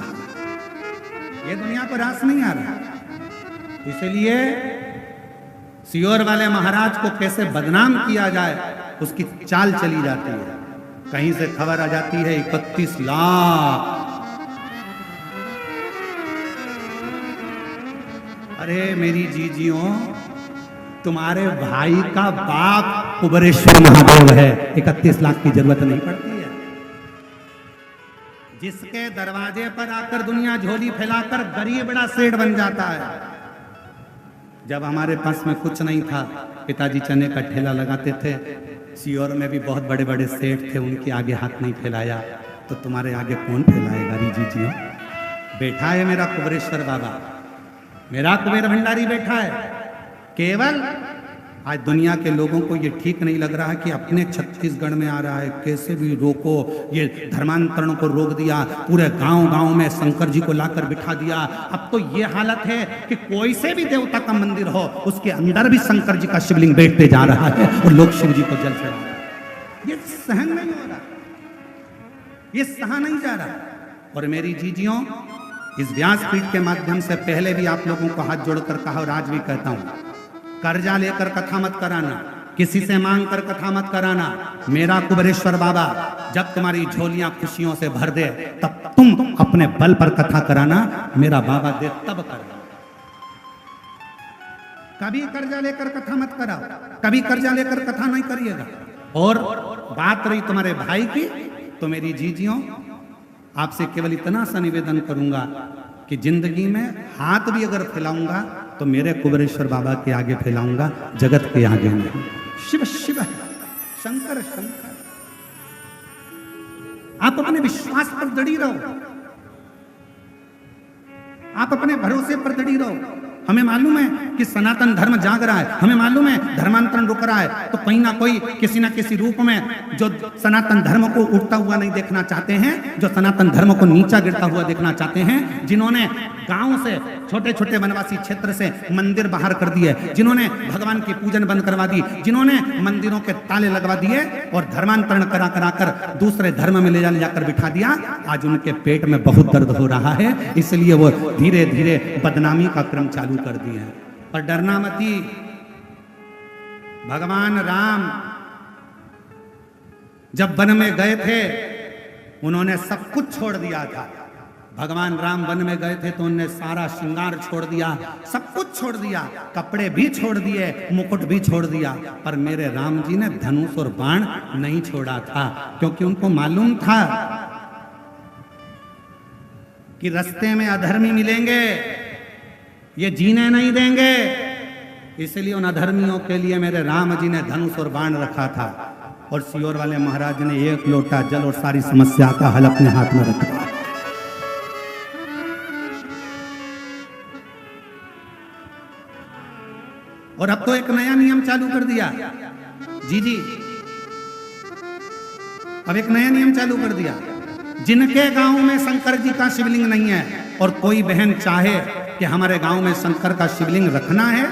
[SPEAKER 1] ये दुनिया को रास नहीं आ रहा। इसलिए सियोर वाले महाराज को कैसे बदनाम किया जाए, उसकी चाल चली जाती है। कहीं से खबर आ जाती है 31 लाख। अरे मेरी जीजियों, तुम्हारे भाई का बाप कुबेरेश्वर महादेव है। 31 लाख की जरूरत नहीं पड़ती है। जिसके दरवाजे पर आकर दुनिया झोली फैलाकर गरीब बड़ा सेठ बन जाता है। जब हमारे पास में कुछ नहीं था, पिताजी चने का ठेला लगाते थे। सियोर में भी बहुत बड़े बड़े सेठ थे, उनके आगे हाथ नहीं फैलाया, तो तुम्हारे आगे कौन फैलाएगा। रीजीजियों, बैठा है मेरा कुबेरेश्वर बाबा, मेरा कुबेर भंडारी बैठा है। केवल आज दुनिया के लोगों को ये ठीक नहीं लग रहा है कि अपने छत्तीसगढ़ में आ रहा है, कैसे भी रोको। ये धर्मांतरण को रोक दिया, पूरे गांव-गांव में शंकर जी को लाकर बिठा दिया। अब तो ये हालत है कि कोई से भी देवता का मंदिर हो, उसके अंदर भी शंकर जी का शिवलिंग बैठते जा रहा है और लोग शिव जी को जल चढ़ा रहे हैं। ये सहन नहीं हो रहा, ये सहा नहीं जा रहा। और मेरी जीजियों, इस व्यासपीठ के माध्यम से पहले भी आप लोगों को हाथ जोड़कर कहा और आज भी कहता हूं, कर्जा लेकर कथा मत कराना, किसी से मांग कर कथा मत कराना। मेरा कुबेरेश्वर बाबा जब तुम्हारी झोलियां खुशियों से भर दे तब तुम अपने बल पर कथा कराना, मेरा बाबा दे तब करना। कभी कर्जा लेकर कथा मत कराओ, कभी कर्जा लेकर कथा नहीं करिएगा। और बात रही तुम्हारे भाई की, तो मेरी जीजियों आपसे केवल इतना सा निवेदन करूंगा कि जिंदगी में हाथ भी अगर फैलाऊंगा तो मेरे कुबेरेश्वर बाबा के आगे फैलाऊंगा, जगत के आगे नहीं। शिव शिव, शंकर शंकर। आप अपने विश्वास पर दृढ़ी रहो, आप अपने भरोसे पर दृढ़ी रहो। हमें मालूम है कि सनातन धर्म जाग रहा है, हमें मालूम है धर्मांतरण रुक रहा है, तो कहीं ना कोई किसी ना किसी रूप में जो सनातन धर्म को उठता हुआ नहीं देखना चाहते हैं, जो सनातन धर्म को नीचा गिरता हुआ देखना चाहते हैं, जिन्होंने गांव से, छोटे छोटे वनवासी क्षेत्र से मंदिर बाहर कर दिए, जिन्होंने भगवान की पूजन बंद करवा दी, जिन्होंने मंदिरों के ताले लगवा दिए और धर्मांतरण करा करा कर दूसरे धर्म में ले जाकर बिठा दिया, आज उनके पेट में बहुत दर्द हो रहा है। इसलिए वो धीरे धीरे बदनामी का क्रम चालू कर दिए हैं। और डरना मती, भगवान राम जब वन में गए थे उन्होंने सब कुछ छोड़ दिया था। भगवान राम वन में गए थे तो उन्होंने सारा श्रृंगार छोड़ दिया, सब कुछ छोड़ दिया, कपड़े भी छोड़ दिए, मुकुट भी छोड़ दिया। पर मेरे राम जी ने धनुष और बाण नहीं छोड़ा था, क्योंकि उनको मालूम था कि रास्ते में अधर्मी मिलेंगे, ये जीने नहीं देंगे। इसलिए उन अधर्मियों के लिए मेरे राम जी ने धनुष और बाण रखा था। और सियोर वाले महाराज ने एक लोटा जल और सारी समस्या का हल अपने हाथ में रखा। और अब तो एक नया नियम चालू कर दिया जी, अब एक नया नियम चालू कर दिया। जिनके गांव में शंकर जी का शिवलिंग नहीं है और कोई बहन चाहे कि हमारे गांव में शंकर का शिवलिंग रखना है,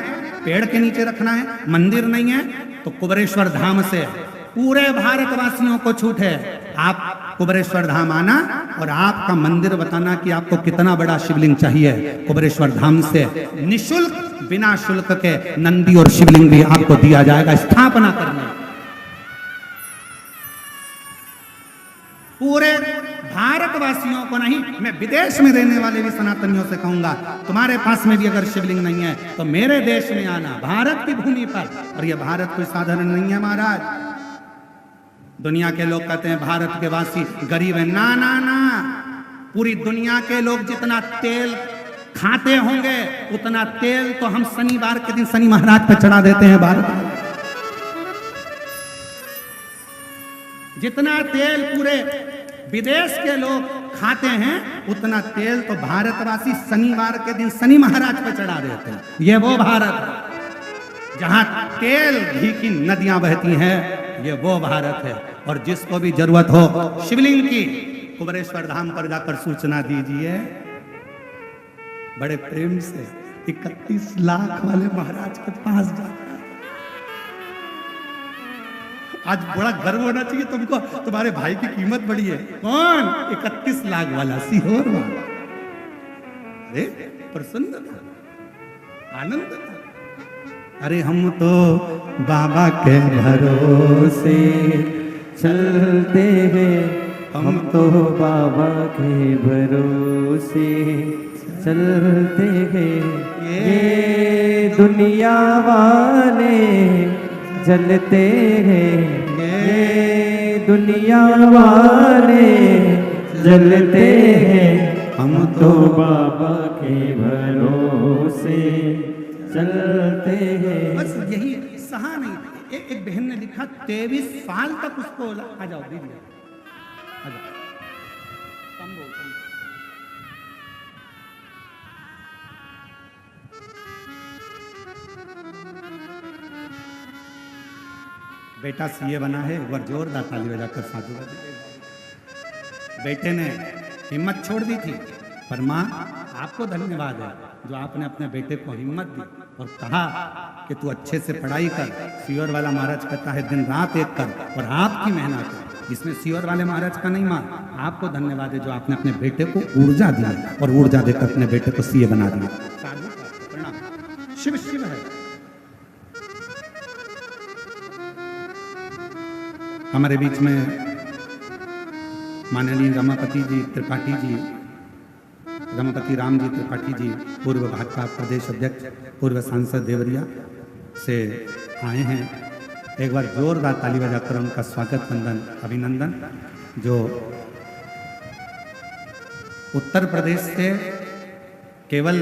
[SPEAKER 1] पेड़ के नीचे रखना है, मंदिर नहीं है, तो कुबेरेश्वर धाम से पूरे भारतवासियों को छूट है। आप कुबेरेश्वर धाम आना और आपका मंदिर बताना कि आपको कितना बड़ा शिवलिंग चाहिए। कुबेरेश्वर धाम से निशुल्क, बिना शुल्क के नंदी और शिवलिंग भी आपको दिया जाएगा स्थापना करने। पूरे भारतवासियों को नहीं, मैं विदेश में रहने वाले भी सनातनियों से कहूंगा, तुम्हारे पास में भी अगर शिवलिंग नहीं है तो मेरे देश में आना, भारत की भूमि पर। और यह भारत कोई साधारण नहीं है महाराज। दुनिया के लोग कहते हैं भारत के वासी गरीब है, ना ना ना, पूरी दुनिया के लोग जितना तेल खाते होंगे उतना तेल तो हम शनिवार के दिन शनि महाराज पर चढ़ा देते हैं। भारत जितना तेल पूरे विदेश के लोग खाते हैं उतना तेल तो भारतवासी शनिवार के दिन शनि महाराज पर चढ़ा देते हैं। ये वो भारत जहां तेल घी की नदियां बहती हैं, ये वो भारत है। और जिसको भी जरूरत हो शिवलिंग की, कुबेरेश्वर धाम पर जाकर सूचना दीजिए। बड़े प्रेम से 31 लाख वाले महाराज के पास जाकर, आज बड़ा गर्व होना चाहिए तुमको, तुम्हारे भाई की कीमत बड़ी है। कौन? 31 लाख वाला सीहोर वाला। अरे प्रसन्न था, आनंद था। अरे हम तो बाबा के भरोसे
[SPEAKER 3] चलते हैं, हम तो बाबा के भरोसे चलते हैं। ये दुनिया वाले जलते हैं, ये दुनिया वाले जलते हैं, हम तो बाबा के भरोसे चलते हैं।
[SPEAKER 1] बस यही सहा नहीं। एक बहन ने लिखा 23 साल तक उसको, आ जाओ दीदी आ जाओ, कम बोल, कम। बेटा सीए बना है, एक बार जोरदार ताली बजाकर साधुवाद दीजिए। बेटे ने हिम्मत छोड़ दी थी, पर माँ आपको धन्यवाद है जो आपने अपने बेटे को हिम्मत दी और कहा कि तू अच्छे से पढ़ाई कर। सीओर वाला महाराज कहता है दिन रात एक कर और आपकी मेहनत है, इसमें सीओर वाले महाराज का नहीं माँ, आपको धन्यवाद है जो आपने अपने बेटे को ऊर्जा दी और ऊर्जा देकर अपने बेटे को सीए बना दिया। साधु का प्रणाम। शिव शिव है। हमारे बीच में माननीय रमापति जी त्रिपाठी जी, रमापति राम जी त्रिपाठी जी, पूर्व भाजपा प्रदेश अध्यक्ष, पूर्व सांसद देवरिया से आए हैं। एक बार जोरदार ताली बजाकर उनका स्वागत वंदन अभिनंदन। जो उत्तर प्रदेश से केवल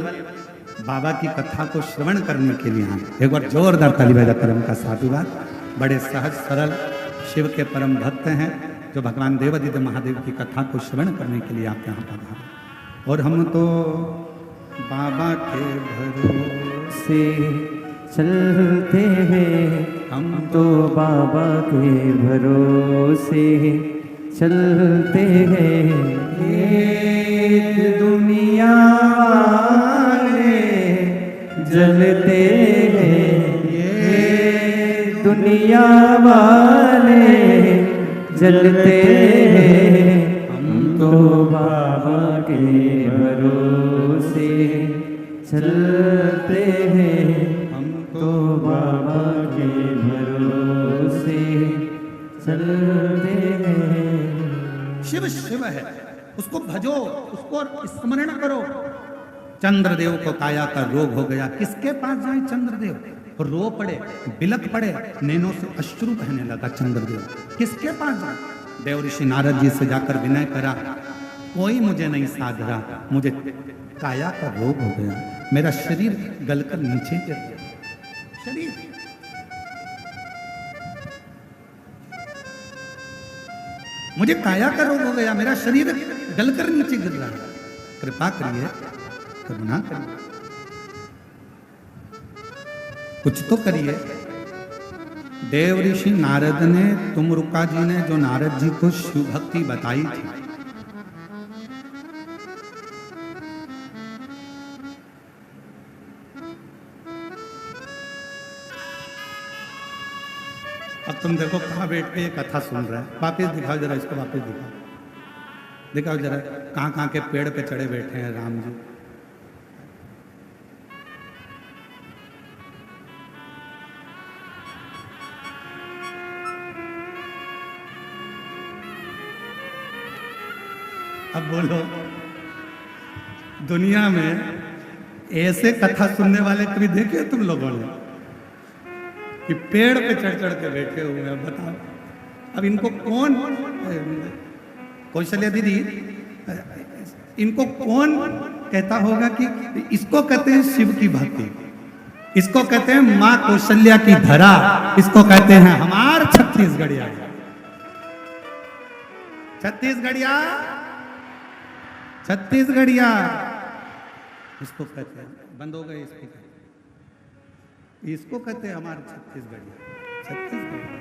[SPEAKER 1] बाबा की कथा को श्रवण करने के लिए आए, एक बार जोरदार ताली बजाकर उनका साधुवाद। बड़े सहज सरल शिव के परम भक्त हैं जो भगवान देवादिदेव महादेव की कथा को श्रवण करने के लिए आप यहाँ पर आए। और हम तो बाबा के भरोसे
[SPEAKER 3] चलते हैं, हम तो बाबा के भरोसे चलते हैं। ये दुनिया वाले जलते हैं, ये दुनिया वाले जलते हैं, हम तो बाबा के भरोसे चलते हैं, हम तो बाबा के भरोसे चलते हैं।
[SPEAKER 1] शिव शिव है, उसको भजो, उसको स्मरण करो। चंद्रदेव को काया का रोग हो गया, किसके पास जाए चंद्रदेव? रो पड़े, बिलक पड़े, नैनों से अश्रु बहने लगा चंद्रदेव, किसके पास जाए? देव ऋषि नारद जी से जाकर विनय करा, कोई मुझे नहीं साध रहा, मुझे काया का रोग हो गया, मेरा शरीर गलकर नीचे गिर गया। शरीर मुझे काया का रोग हो गया, मेरा शरीर गलकर नीचे गिर रहा है, कृपा करिए, करुणा करिए, कुछ तो करिए। देव ऋषि नारद ने, तुमरुका जी ने जो नारद जी को शिव भक्ति बताई थी, अब तुम देखो कहाँ बैठ के ये कथा सुन रहा है। वापिस दिखाओ जरा इसको, वापिस दिखाओ, दिखाओ जरा कहाँ के पेड़ पे चढ़े बैठे हैं राम जी। अब बोलो, दुनिया में ऐसे कथा सुनने वाले कभी देखे तुम लोगों ने कि पेड़ पे चढ़ चढ़ के बैठे हुए हैं? बताओ, अब इनको कौन, कौशल्या दीदी, इनको कौन कहता होगा कि इसको कहते हैं शिव की भक्ति, इसको कहते हैं माँ कौशल्या की धरा, इसको कहते हैं हमार छत्तीसगढ़िया। छत्तीसगढ़िया, छत्तीसगढ़िया इसको कहते हैं। बंद हो गए, इसको कहते हैं हमारे छत्तीसगढ़िया। छत्तीसगढ़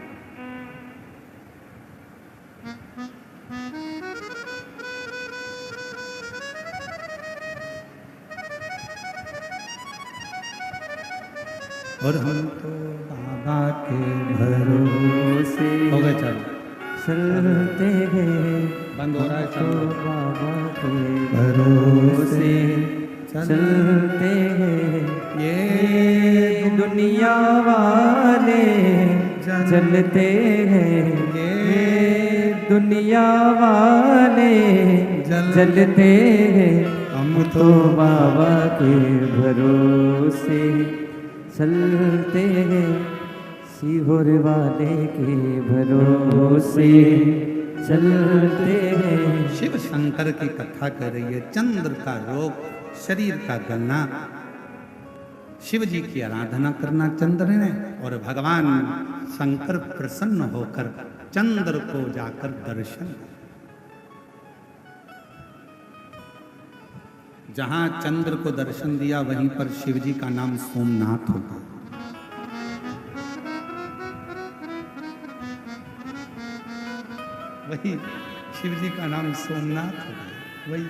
[SPEAKER 1] और हम तो बाबा के भरोसे हो गए। चलो
[SPEAKER 3] चलते हैं,
[SPEAKER 1] बंद हो रहा है।
[SPEAKER 3] तो बाबा के भरोसे चलते हैं। ये दुनिया वाले जलते हैं, ये दुनिया वाले जलते हैं, हम तो बाबा के भरोसे चलते हैं, सीहोर वाले के भरोसे चलते हैं।
[SPEAKER 1] शिव शंकर की कथा कर रही है। चंद्र का रोग, शरीर का गलना, शिव जी की आराधना करना चंद्र ने, और भगवान शंकर प्रसन्न होकर चंद्र को जाकर दर्शन। जहां चंद्र को दर्शन दिया वहीं पर शिव जी का नाम सोमनाथ होगा। वही शिव जी का नाम सोमनाथ हो गया। वही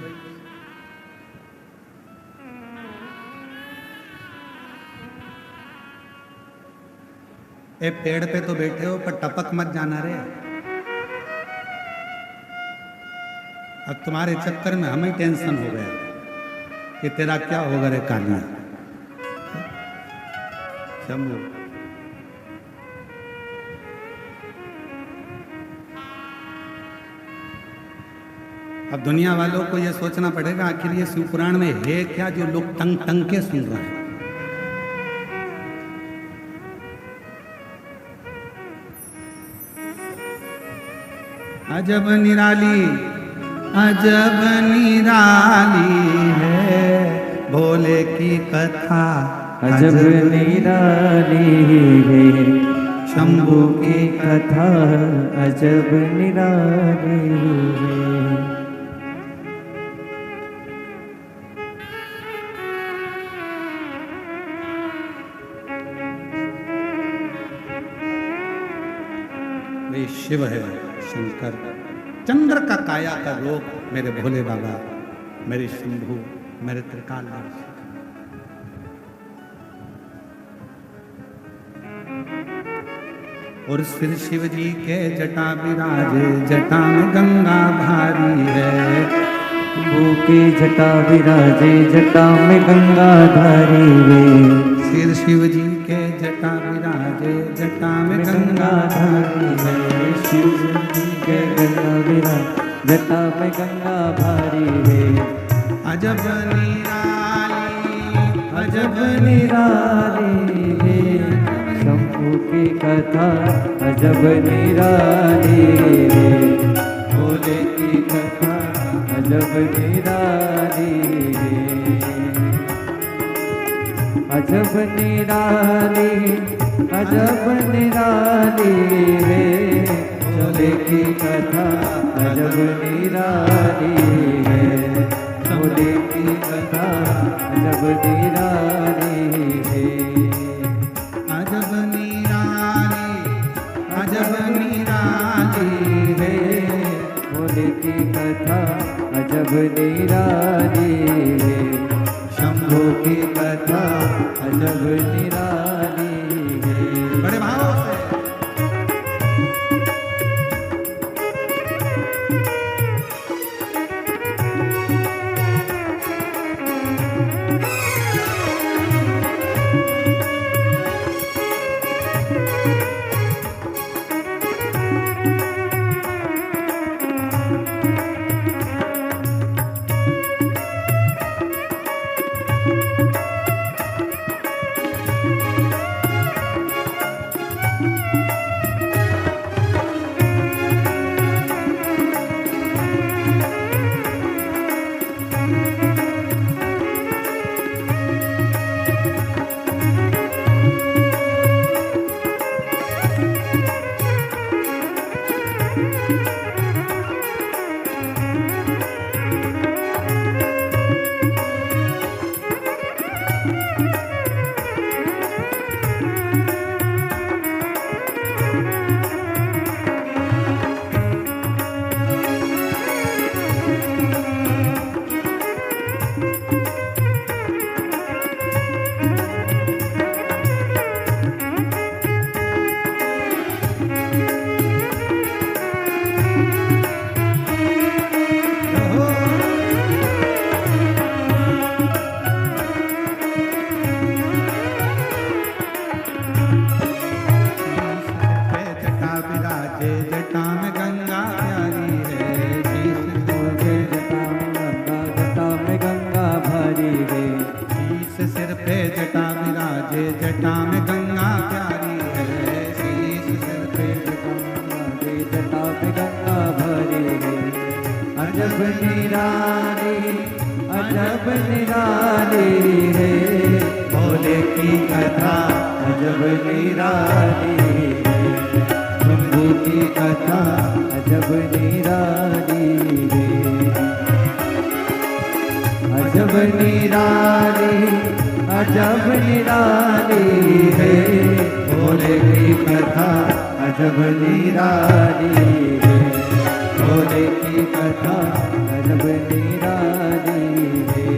[SPEAKER 1] ए पेड़ पे तो बैठे हो पर टपक मत जाना रे। अब तुम्हारे चक्कर में हमें टेंशन हो गया कि तेरा क्या होगा रे कालिया। शंभू अब दुनिया वालों को यह सोचना पड़ेगा आखिर ये शिव पुराण में है क्या जो लोग टंग टंग के सुन रहे हैं। अजब निराली है भोले की कथा।
[SPEAKER 3] अजब निराली है शंभू की कथा। अजब निराली है।
[SPEAKER 1] वे शिव है शंकर। चंद्र का काया का रूप मेरे भोले बाबा, मेरे शंभू, मेरे त्रिकालदर्शी। और सिर शिव जी के जटा विराजे, जटा में गंगा भारी है।
[SPEAKER 3] शंभू की जटा विराजे, जटा में गंगा धारी है।
[SPEAKER 1] सिर शिव जी के जटा विराजे, जटा में गंगा धारी है।
[SPEAKER 3] शिव जी के गंगा विराजे, जटा में गंगा भारी है।
[SPEAKER 1] अजब निराली,
[SPEAKER 3] अजब निराली है शंभू की कथा। अजब निराली है भोले की कथा। अजब निराली है। अजब निराली, अजब निराली है भोले की कथा। अजब निराली है भोले की कथा। अजब निराली है।
[SPEAKER 1] अजब निराली, अजब निराली है
[SPEAKER 3] भोले की कथा। अजब निराली है शंभू की कथा। अजब निराली है।
[SPEAKER 1] बड़े भाव से जटा में गंगा प्यारी है। शीश सिर पे
[SPEAKER 3] जटा में गंगा भरी है। अजब निराली, अजब निराली है भोले की कथा। अजब निराली है शंभू की कथा। अजब निराली है। अजब निराली, अजब निराली है भोले की कथा। अजब निराली है भोले की कथा अजब निराली है।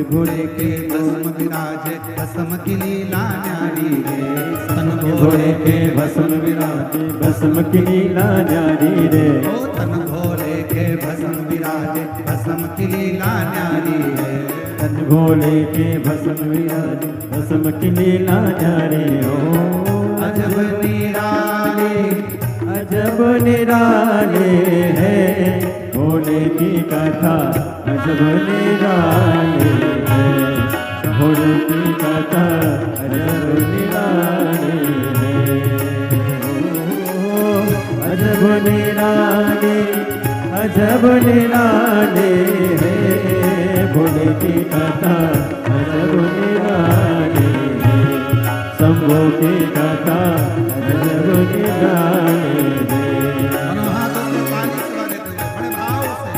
[SPEAKER 2] भोले के भस्म विराजे भस्म की लीला न्यारी रे। तन
[SPEAKER 3] भोले के भस्म विराजे भस्म की लीला न्यारी रे।
[SPEAKER 2] ओ तन भोले के भस्म विराजे भस्म की लीला न्यारी रे।
[SPEAKER 3] तन भोले के भस्म विराजे भस्म की लीला न्यारी हो।
[SPEAKER 2] अजब निराले
[SPEAKER 3] अजब निराले है भोले की कथा अजब निराले है। भोले की कथा अजब निराले है। अजब निराले अजब निराले है भोले की कथा अजब निराले है। शंभो की कथा अजब निराले है।
[SPEAKER 2] दोनों हाथों से पानी सिवा देते हुए बड़े भाव से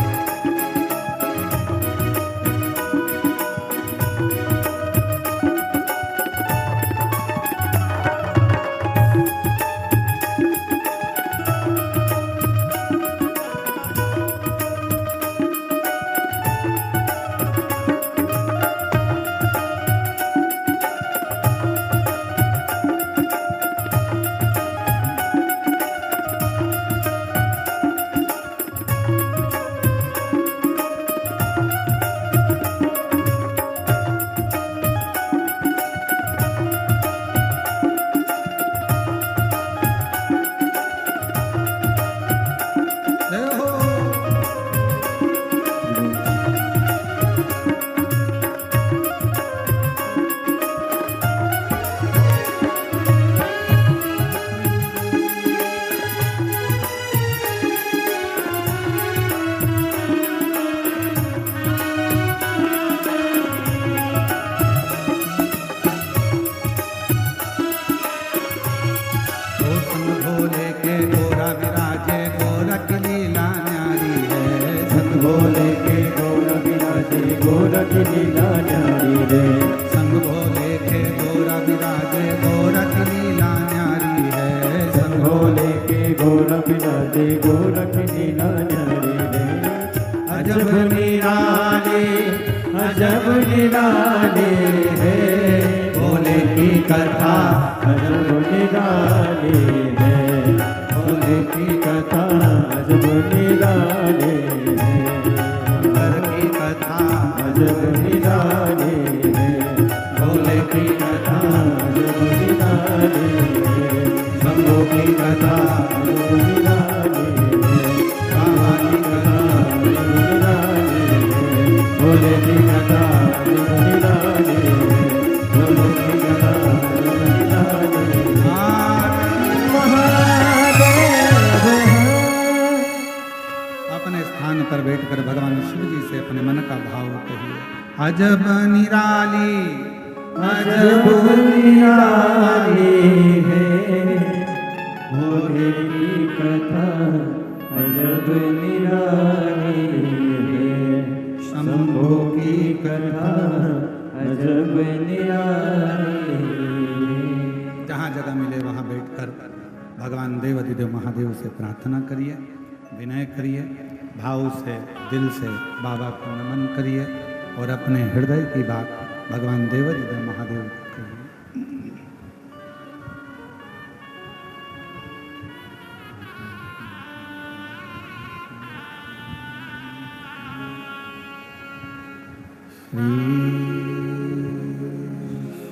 [SPEAKER 3] गोरख लीला न्यारी रे।
[SPEAKER 2] संग भोले के गोरा विराजे गोरख लीला न्यारी है।
[SPEAKER 3] संग भोले के गोरख विराजे गोरख लीला न्यारी रे।
[SPEAKER 2] अजब निराले
[SPEAKER 3] अजब निराले है
[SPEAKER 2] भोले की कथा
[SPEAKER 3] अजब निराले है। भोले की कथा अजब निराले है।
[SPEAKER 2] घर की कथा
[SPEAKER 3] अजब निराले है।
[SPEAKER 2] भोले की कथा
[SPEAKER 3] अजब निराले है।
[SPEAKER 2] शंभो की कथा
[SPEAKER 3] अजब निराले है।
[SPEAKER 2] कान्हा की कथा
[SPEAKER 3] अजब निराले है। भोले की कथा अजब निराले है। भोले की कथा अजब निराले है।
[SPEAKER 2] अपने स्थान पर बैठकर भगवान शिव जी से अपने मन का भाव कहिए। अजब निराली
[SPEAKER 3] अजब निराली है भोले की कथा अजब निराली है। शंभो की कथा अजब निराली है।
[SPEAKER 2] जहाँ जगह मिले वहाँ बैठकर भगवान देवाधिदेव महादेव से प्रार्थना करिए, विनय करिए, भाव से दिल से बाबा को नमन करिए और अपने हृदय की बात भगवान देवाधिदेव महादेव को कहिए। श्री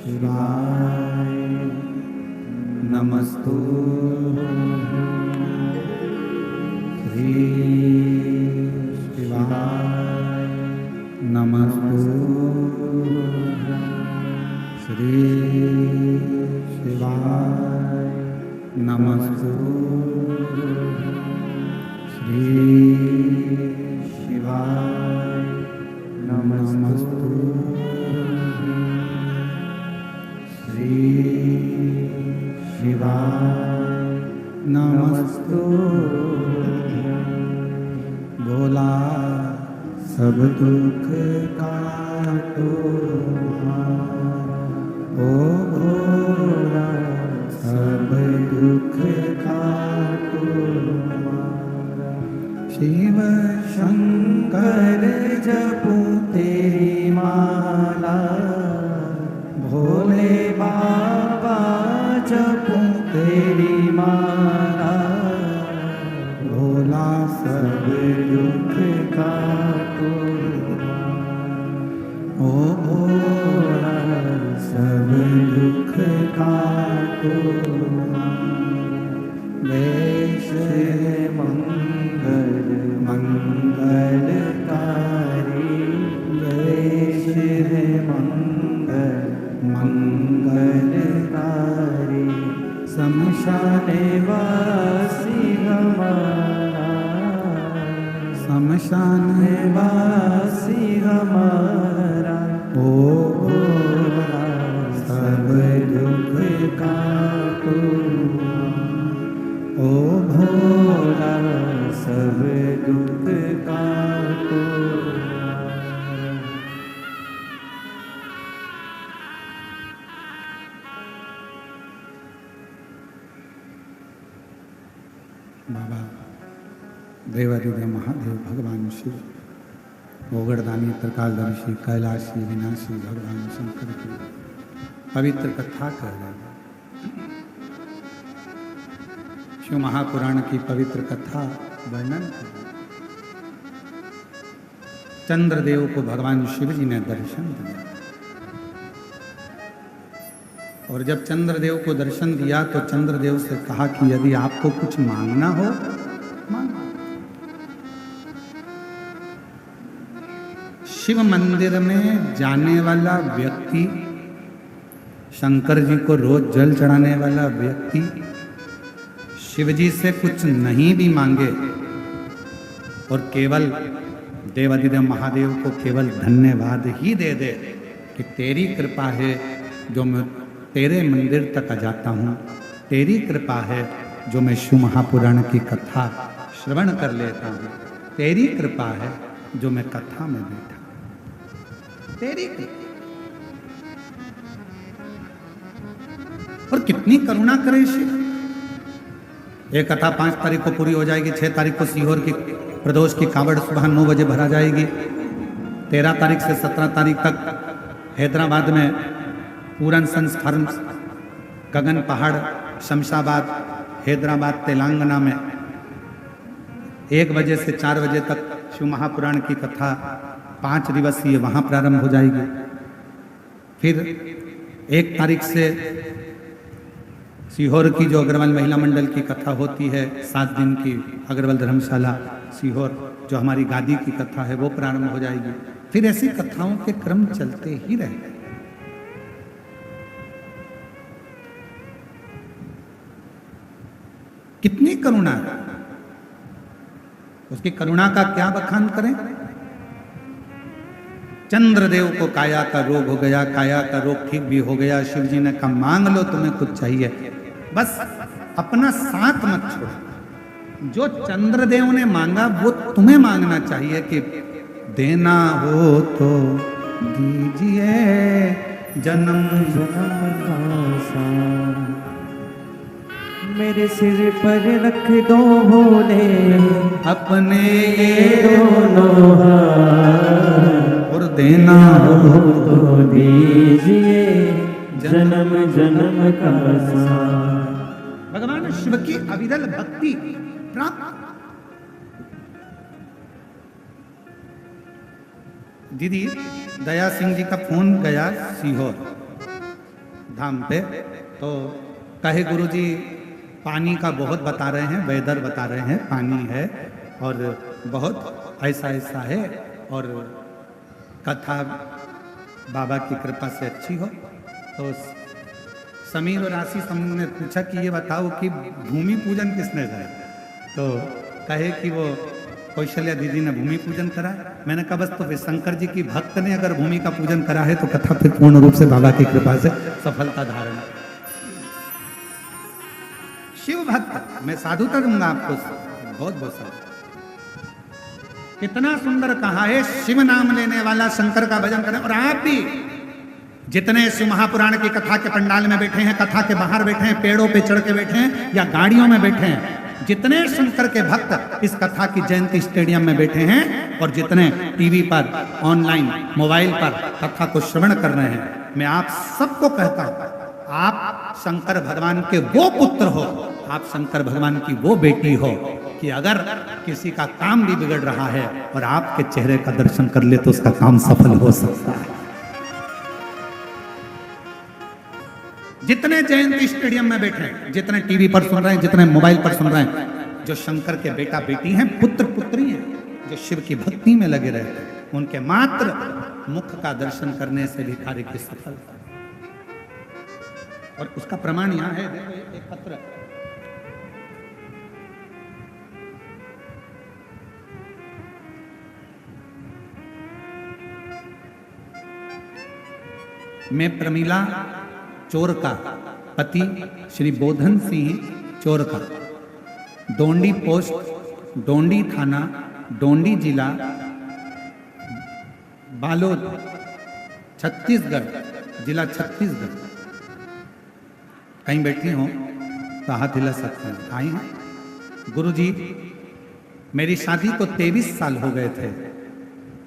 [SPEAKER 2] शिवाय नमस्तु श्री शिवाय नमस्तु श्री शिवाय नमस्तु श्री शिवाय नमस्तु श्री शिवाय नमस्तु बोला सब दुख काटो ओ भोला सब दुख काटो शिव शंकर जपू तेरी माला भोले बाबा जपू तेरी माला भोला सब दुख काटो ओ भोला सब दुख काटो वेश मंगल मंगलकारी वेश मंगल मंगलकारी शमशाने वासी हमारा शमशाने वासी हमारा ओ भोला सब दुख काटो ओ भोला सब दुख काटो बाबा देवादिदेव महादेव भगवान शिव गोगड़दानी त्रिकालदर्शी कैलाशी विनाशी भगवान शंकर की पवित्र कथा कर रहे हैं। शिव महापुराण की पवित्र कथा वर्णन कर रहे हैं। चंद्रदेव को भगवान शिव जी ने दर्शन दिया और जब चंद्रदेव को दर्शन दिया तो चंद्रदेव से कहा कि यदि आपको कुछ मांगना हो मांगो। शिव मंदिर में जाने वाला व्यक्ति शंकर जी को रोज जल चढ़ाने वाला व्यक्ति शिव जी से कुछ नहीं भी मांगे और केवल देवादिदेव महादेव को केवल धन्यवाद ही दे दे कि तेरी कृपा है जो मैं तेरे मंदिर तक आ जाता हूँ, तेरी कृपा है जो मैं शिव महापुराण की कथा श्रवण कर लेता हूँ, तेरी कृपा है जो मैं कथा में बैठा, तेरी कृपा। और कितनी करुणा करे शिव। ये कथा 5 तारीख को पूरी हो जाएगी। 6 तारीख को सीहोर की प्रदोष की कावड़ सुबह 9 बजे भरा जाएगी। 13 तारीख से 17 तारीख तक हैदराबाद में पूरन संस्करण गगन पहाड़ शमशाबाद हैदराबाद तेलंगाना में 1 बजे से 4 बजे तक शिव महापुराण की कथा 5 दिवसीय वहाँ प्रारंभ हो जाएगी। फिर 1 तारीख से सीहोर की जो अग्रवाल महिला मंडल की कथा होती है 7 दिन की अग्रवाल धर्मशाला सीहोर जो हमारी गादी की कथा है वो प्रारंभ हो जाएगी। फिर ऐसी कथाओं के क्रम चलते ही रहेंगे। कितनी करुणा है। उसकी करुणा का क्या बखान करें। चंद्रदेव को काया का रोग हो गया, काया का रोग ठीक भी हो गया। शिव जी ने कहा मांग लो तुम्हें कुछ चाहिए, बस अपना साथ मत छोड़ो। जो चंद्रदेव ने मांगा वो तुम्हें मांगना चाहिए कि देना हो तो दीजिए जन्म
[SPEAKER 3] जन्म का साथ मेरे सिर पर रख दो भोले
[SPEAKER 2] अपने
[SPEAKER 3] ये दोनों हाथ
[SPEAKER 2] और देना हो
[SPEAKER 3] तो दीजिए जन्म जन्म का साथ।
[SPEAKER 2] भगवान शिव की अविरल भक्ति प्राप्त। दीदी दया सिंह जी का फोन गया सीहोर धाम पे, तो
[SPEAKER 1] कहे गुरुजी पानी का बहुत बता रहे हैं, वेदर बता रहे हैं, पानी है और बहुत ऐसा ऐसा है और कथा बाबा की कृपा से अच्छी हो। तो समीर और आशीष हमने पूछा कि ये बताओ कि भूमि पूजन किसने करा? तो कहे कि वो कौशल्या दीदी ने भूमि पूजन करा। मैंने कहा बस तो फिर शंकर जी की भक्त ने अगर भूमि का पूजन करा है तो कथा फिर पूर्ण रूप से बाबा की कृपा से सफलता धारण। शिव भक्त मैं साधुता दूंगा आपको, बहुत बहुत सारा। कितना सुंदर कहा है, शिव नाम लेने वाला शंकर का भजन करें। और आप भी जितने शिव महापुराण की कथा के पंडाल में बैठे हैं, कथा के बाहर बैठे हैं, पेड़ों पे चढ़ के बैठे हैं या गाड़ियों में बैठे हैं, जितने शंकर के भक्त इस कथा की जयंती स्टेडियम में बैठे हैं और जितने टीवी पर, ऑनलाइन, मोबाइल पर कथा को श्रवण कर रहे हैं, मैं आप सबको कहता हूं, आप शंकर भगवान के वो पुत्र हो, आप शंकर भगवान की वो बेटी हो कि अगर किसी का काम भी बिगड़ रहा है और आपके चेहरे का दर्शन कर ले तो उसका काम सफल हो सकता है। जितने जयंती स्टेडियम में बैठे हैं, जितने टीवी पर सुन रहे हैं, जितने मोबाइल पर सुन रहे हैं, जो शंकर के बेटा बेटी हैं, पुत्र पुत्री हैं, जो शिव की भक्ति में लगे रहते हैं, उनके मात्र मुख का दर्शन करने से भी कार्य की सफलता। और उसका प्रमाण यहां है, देखो एक पत्र, मैं प्रमीला चोर का पति श्री बोधन सिंह चोर का, डोंडी पोस्ट, डोंडी थाना, डोंडी जिला, बालोद, छत्तीसगढ़, जिला छत्तीसगढ़। कहीं बैठी हो तो हाथ हिला सकते हैं। आई हैं गुरुजी, मेरी शादी को 23 साल हो गए थे।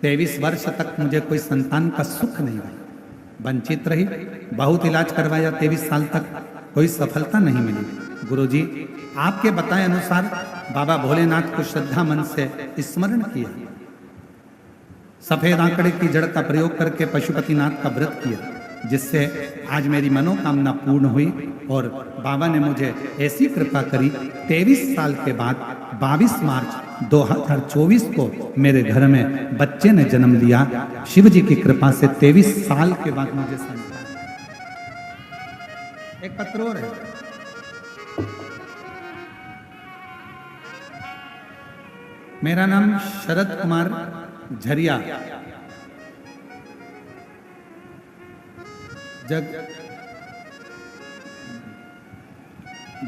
[SPEAKER 1] 23 वर्ष तक मुझे कोई संतान का सुख नहीं मिला, वंचित रही, बहुत इलाज करवाया, 23 साल तक कोई सफलता नहीं मिली। गुरुजी आपके बताए अनुसार बाबा भोलेनाथ को श्रद्धा मन से स्मरण किया, सफेद आंकड़े की जड़ का प्रयोग करके पशुपतिनाथ का व्रत किया, जिससे आज मेरी मनोकामना पूर्ण हुई और बाबा ने मुझे ऐसी कृपा करी। 23 साल के बाद 22 मार्च 2024 को मेरे घर में बच्चे ने जन्म लिया। शिव जी की कृपा से 23 साल के बाद मुझे संतान। एक पत्र और है, मेरा नाम शरद कुमार झरिया,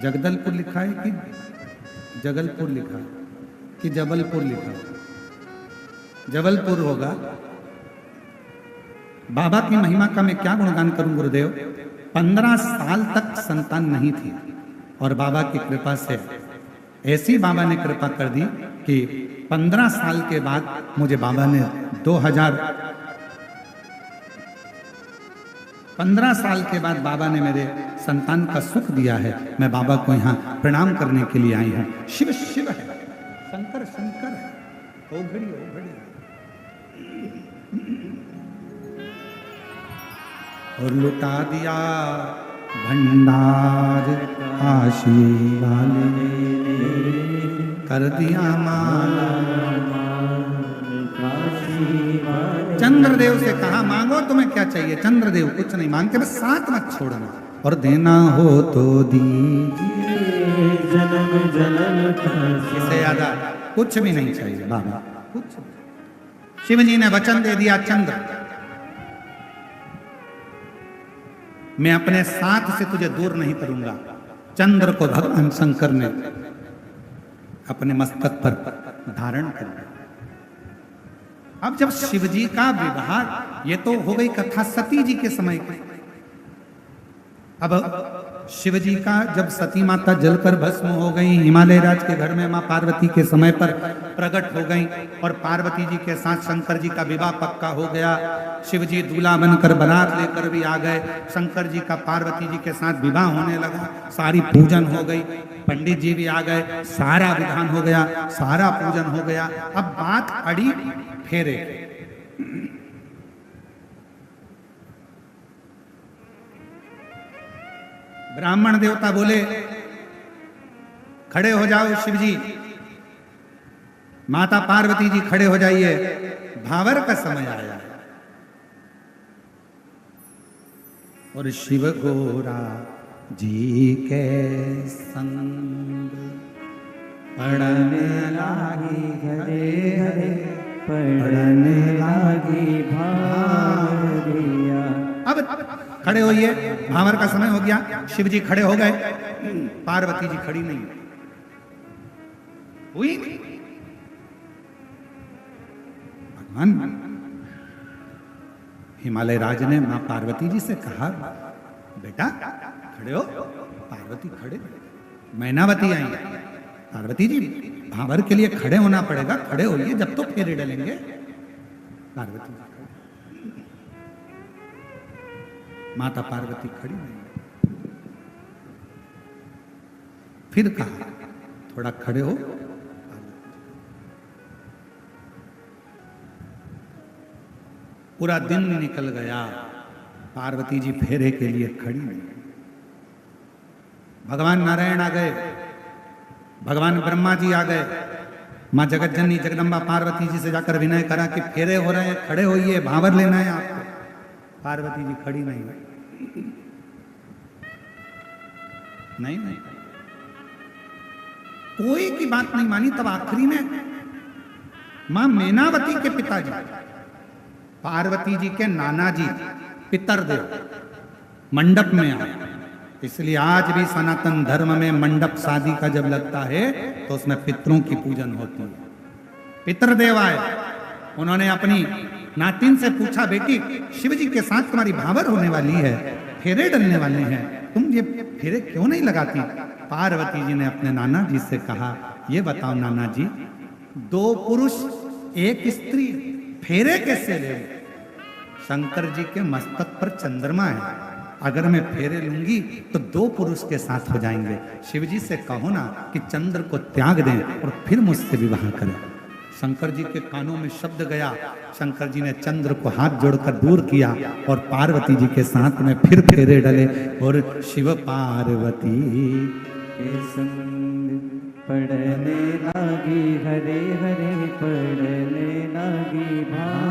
[SPEAKER 1] जगदलपुर लिखा है कि जगलपुर लिखा है कि जबलपुर लिखा है? जबलपुर होगा। बाबा की महिमा का मैं क्या गुणगान करूं गुरुदेव। 15 साल तक संतान नहीं थी और बाबा की कृपा से ऐसी बाबा ने कृपा कर दी कि 15 साल के बाद मुझे बाबा ने 15 साल के बाद बाबा ने मेरे संतान का सुख दिया है। मैं बाबा को यहाँ प्रणाम करने के लिए आई हूँ। शिव शिव है, शंकर शंकर है, ओ घड़ी ओ घड़ी। और लुटा दिया भंडार काशी वाले ने, कर दिया माला चंद्रदेव से कहा मांगो तुम्हें क्या चाहिए। चंद्रदेव कुछ नहीं मांगते, बस साथ मत छोड़ना और देना हो तो दीजिए जन्म जन्म इससे ज्यादा कुछ भी नहीं चाहिए बाबा, कुछ। शिव जी ने वचन दे दिया, चंद्र मैं अपने साथ से तुझे दूर नहीं करूंगा। चंद्र को भगवान शंकर ने अपने मस्तक पर धारण कर लिया। अब जब शिव जी का विवाह, ये तो हो गई कथा सती जी के समय की। अब शिव जी का जब सती माता जलकर भस्म हो गई, हिमालय राज के घर में मां पार्वती के समय पर प्रकट हो गई और पार्वती जी के साथ शंकर जी का विवाह पक्का हो गया। शिव जी दूल्हा बनकर बारात लेकर भी आ गए। शंकर जी का पार्वती जी के साथ विवाह होने लगा, सारी पूजन हो गई, पंडित जी भी आ गए, सारा विधान हो गया, सारा पूजन हो गया। अब बात अड़ी फेरे। ब्राह्मण देवता बोले खड़े हो जाओ शिव जी। माता पार्वती जी खड़े हो जाइए, भावर का समय आया। और शिव गोरा जी के संग पड़ने लागी हरे हरे,
[SPEAKER 3] पड़ने लागी भावरिया।
[SPEAKER 1] अब खड़े होइए, भावर का समय हो गया। शिव जी खड़े हो गए, पार्वती जी खड़ी नहीं हुई। भगवान हिमालय राज ने मां पार्वती जी से कहा, बेटा खड़े हो। पार्वती खड़े, मैनावती आई। पार्वती जी भावर के लिए खड़े होना पड़ेगा, खड़े होइए, जब तो फेरे डलेंगे। पार्वती जी माता पार्वती खड़ी नहीं। फिर कहा थोड़ा खड़े हो। पूरा दिन निकल गया, पार्वती जी फेरे के लिए खड़ी नहीं। भगवान नारायण आ गए, भगवान ब्रह्मा जी आ गए। मां जगतजननी जगदम्बा पार्वती जी से जाकर विनय करा कि फेरे हो रहे हैं, खड़े होइए, भावर लेना है आपको। पार्वती जी खड़ी नहीं हुई। नहीं नहीं, कोई की बात नहीं मानी। तब आखिरी में मां मैनावती के पिताजी, पार्वती जी के नाना जी पितरदेव मंडप में आए। इसलिए आज भी सनातन धर्म में मंडप शादी का जब लगता है तो उसमें पितरों की पूजन होती है। पितरदेव आए, उन्होंने अपनी नातिन से पूछा, बेटी शिव जी के साथ तुम्हारी भावर होने वाली है, फेरे डलने वाले हैं, तुम ये फेरे क्यों नहीं लगाती? पार्वती जी ने अपने नाना जी से कहा, ये बताओ नाना जी, 2 पुरुष 1 स्त्री फेरे कैसे ले? शंकर जी के मस्तक पर चंद्रमा है, अगर मैं फेरे लूंगी तो 2 पुरुष के साथ हो जाएंगे। शिव जी से कहो ना कि चंद्र को त्याग दें और फिर मुझसे विवाह करें। शंकर जी के कानों में शब्द गया, शंकर जी ने चंद्र को हाथ जोड़कर दूर किया और पार्वती जी के साथ में फिर फेरे डले। और शिव पार्वती
[SPEAKER 3] के संग पड़ने लागी हरे हरे, पड़ने लागी भावरिया।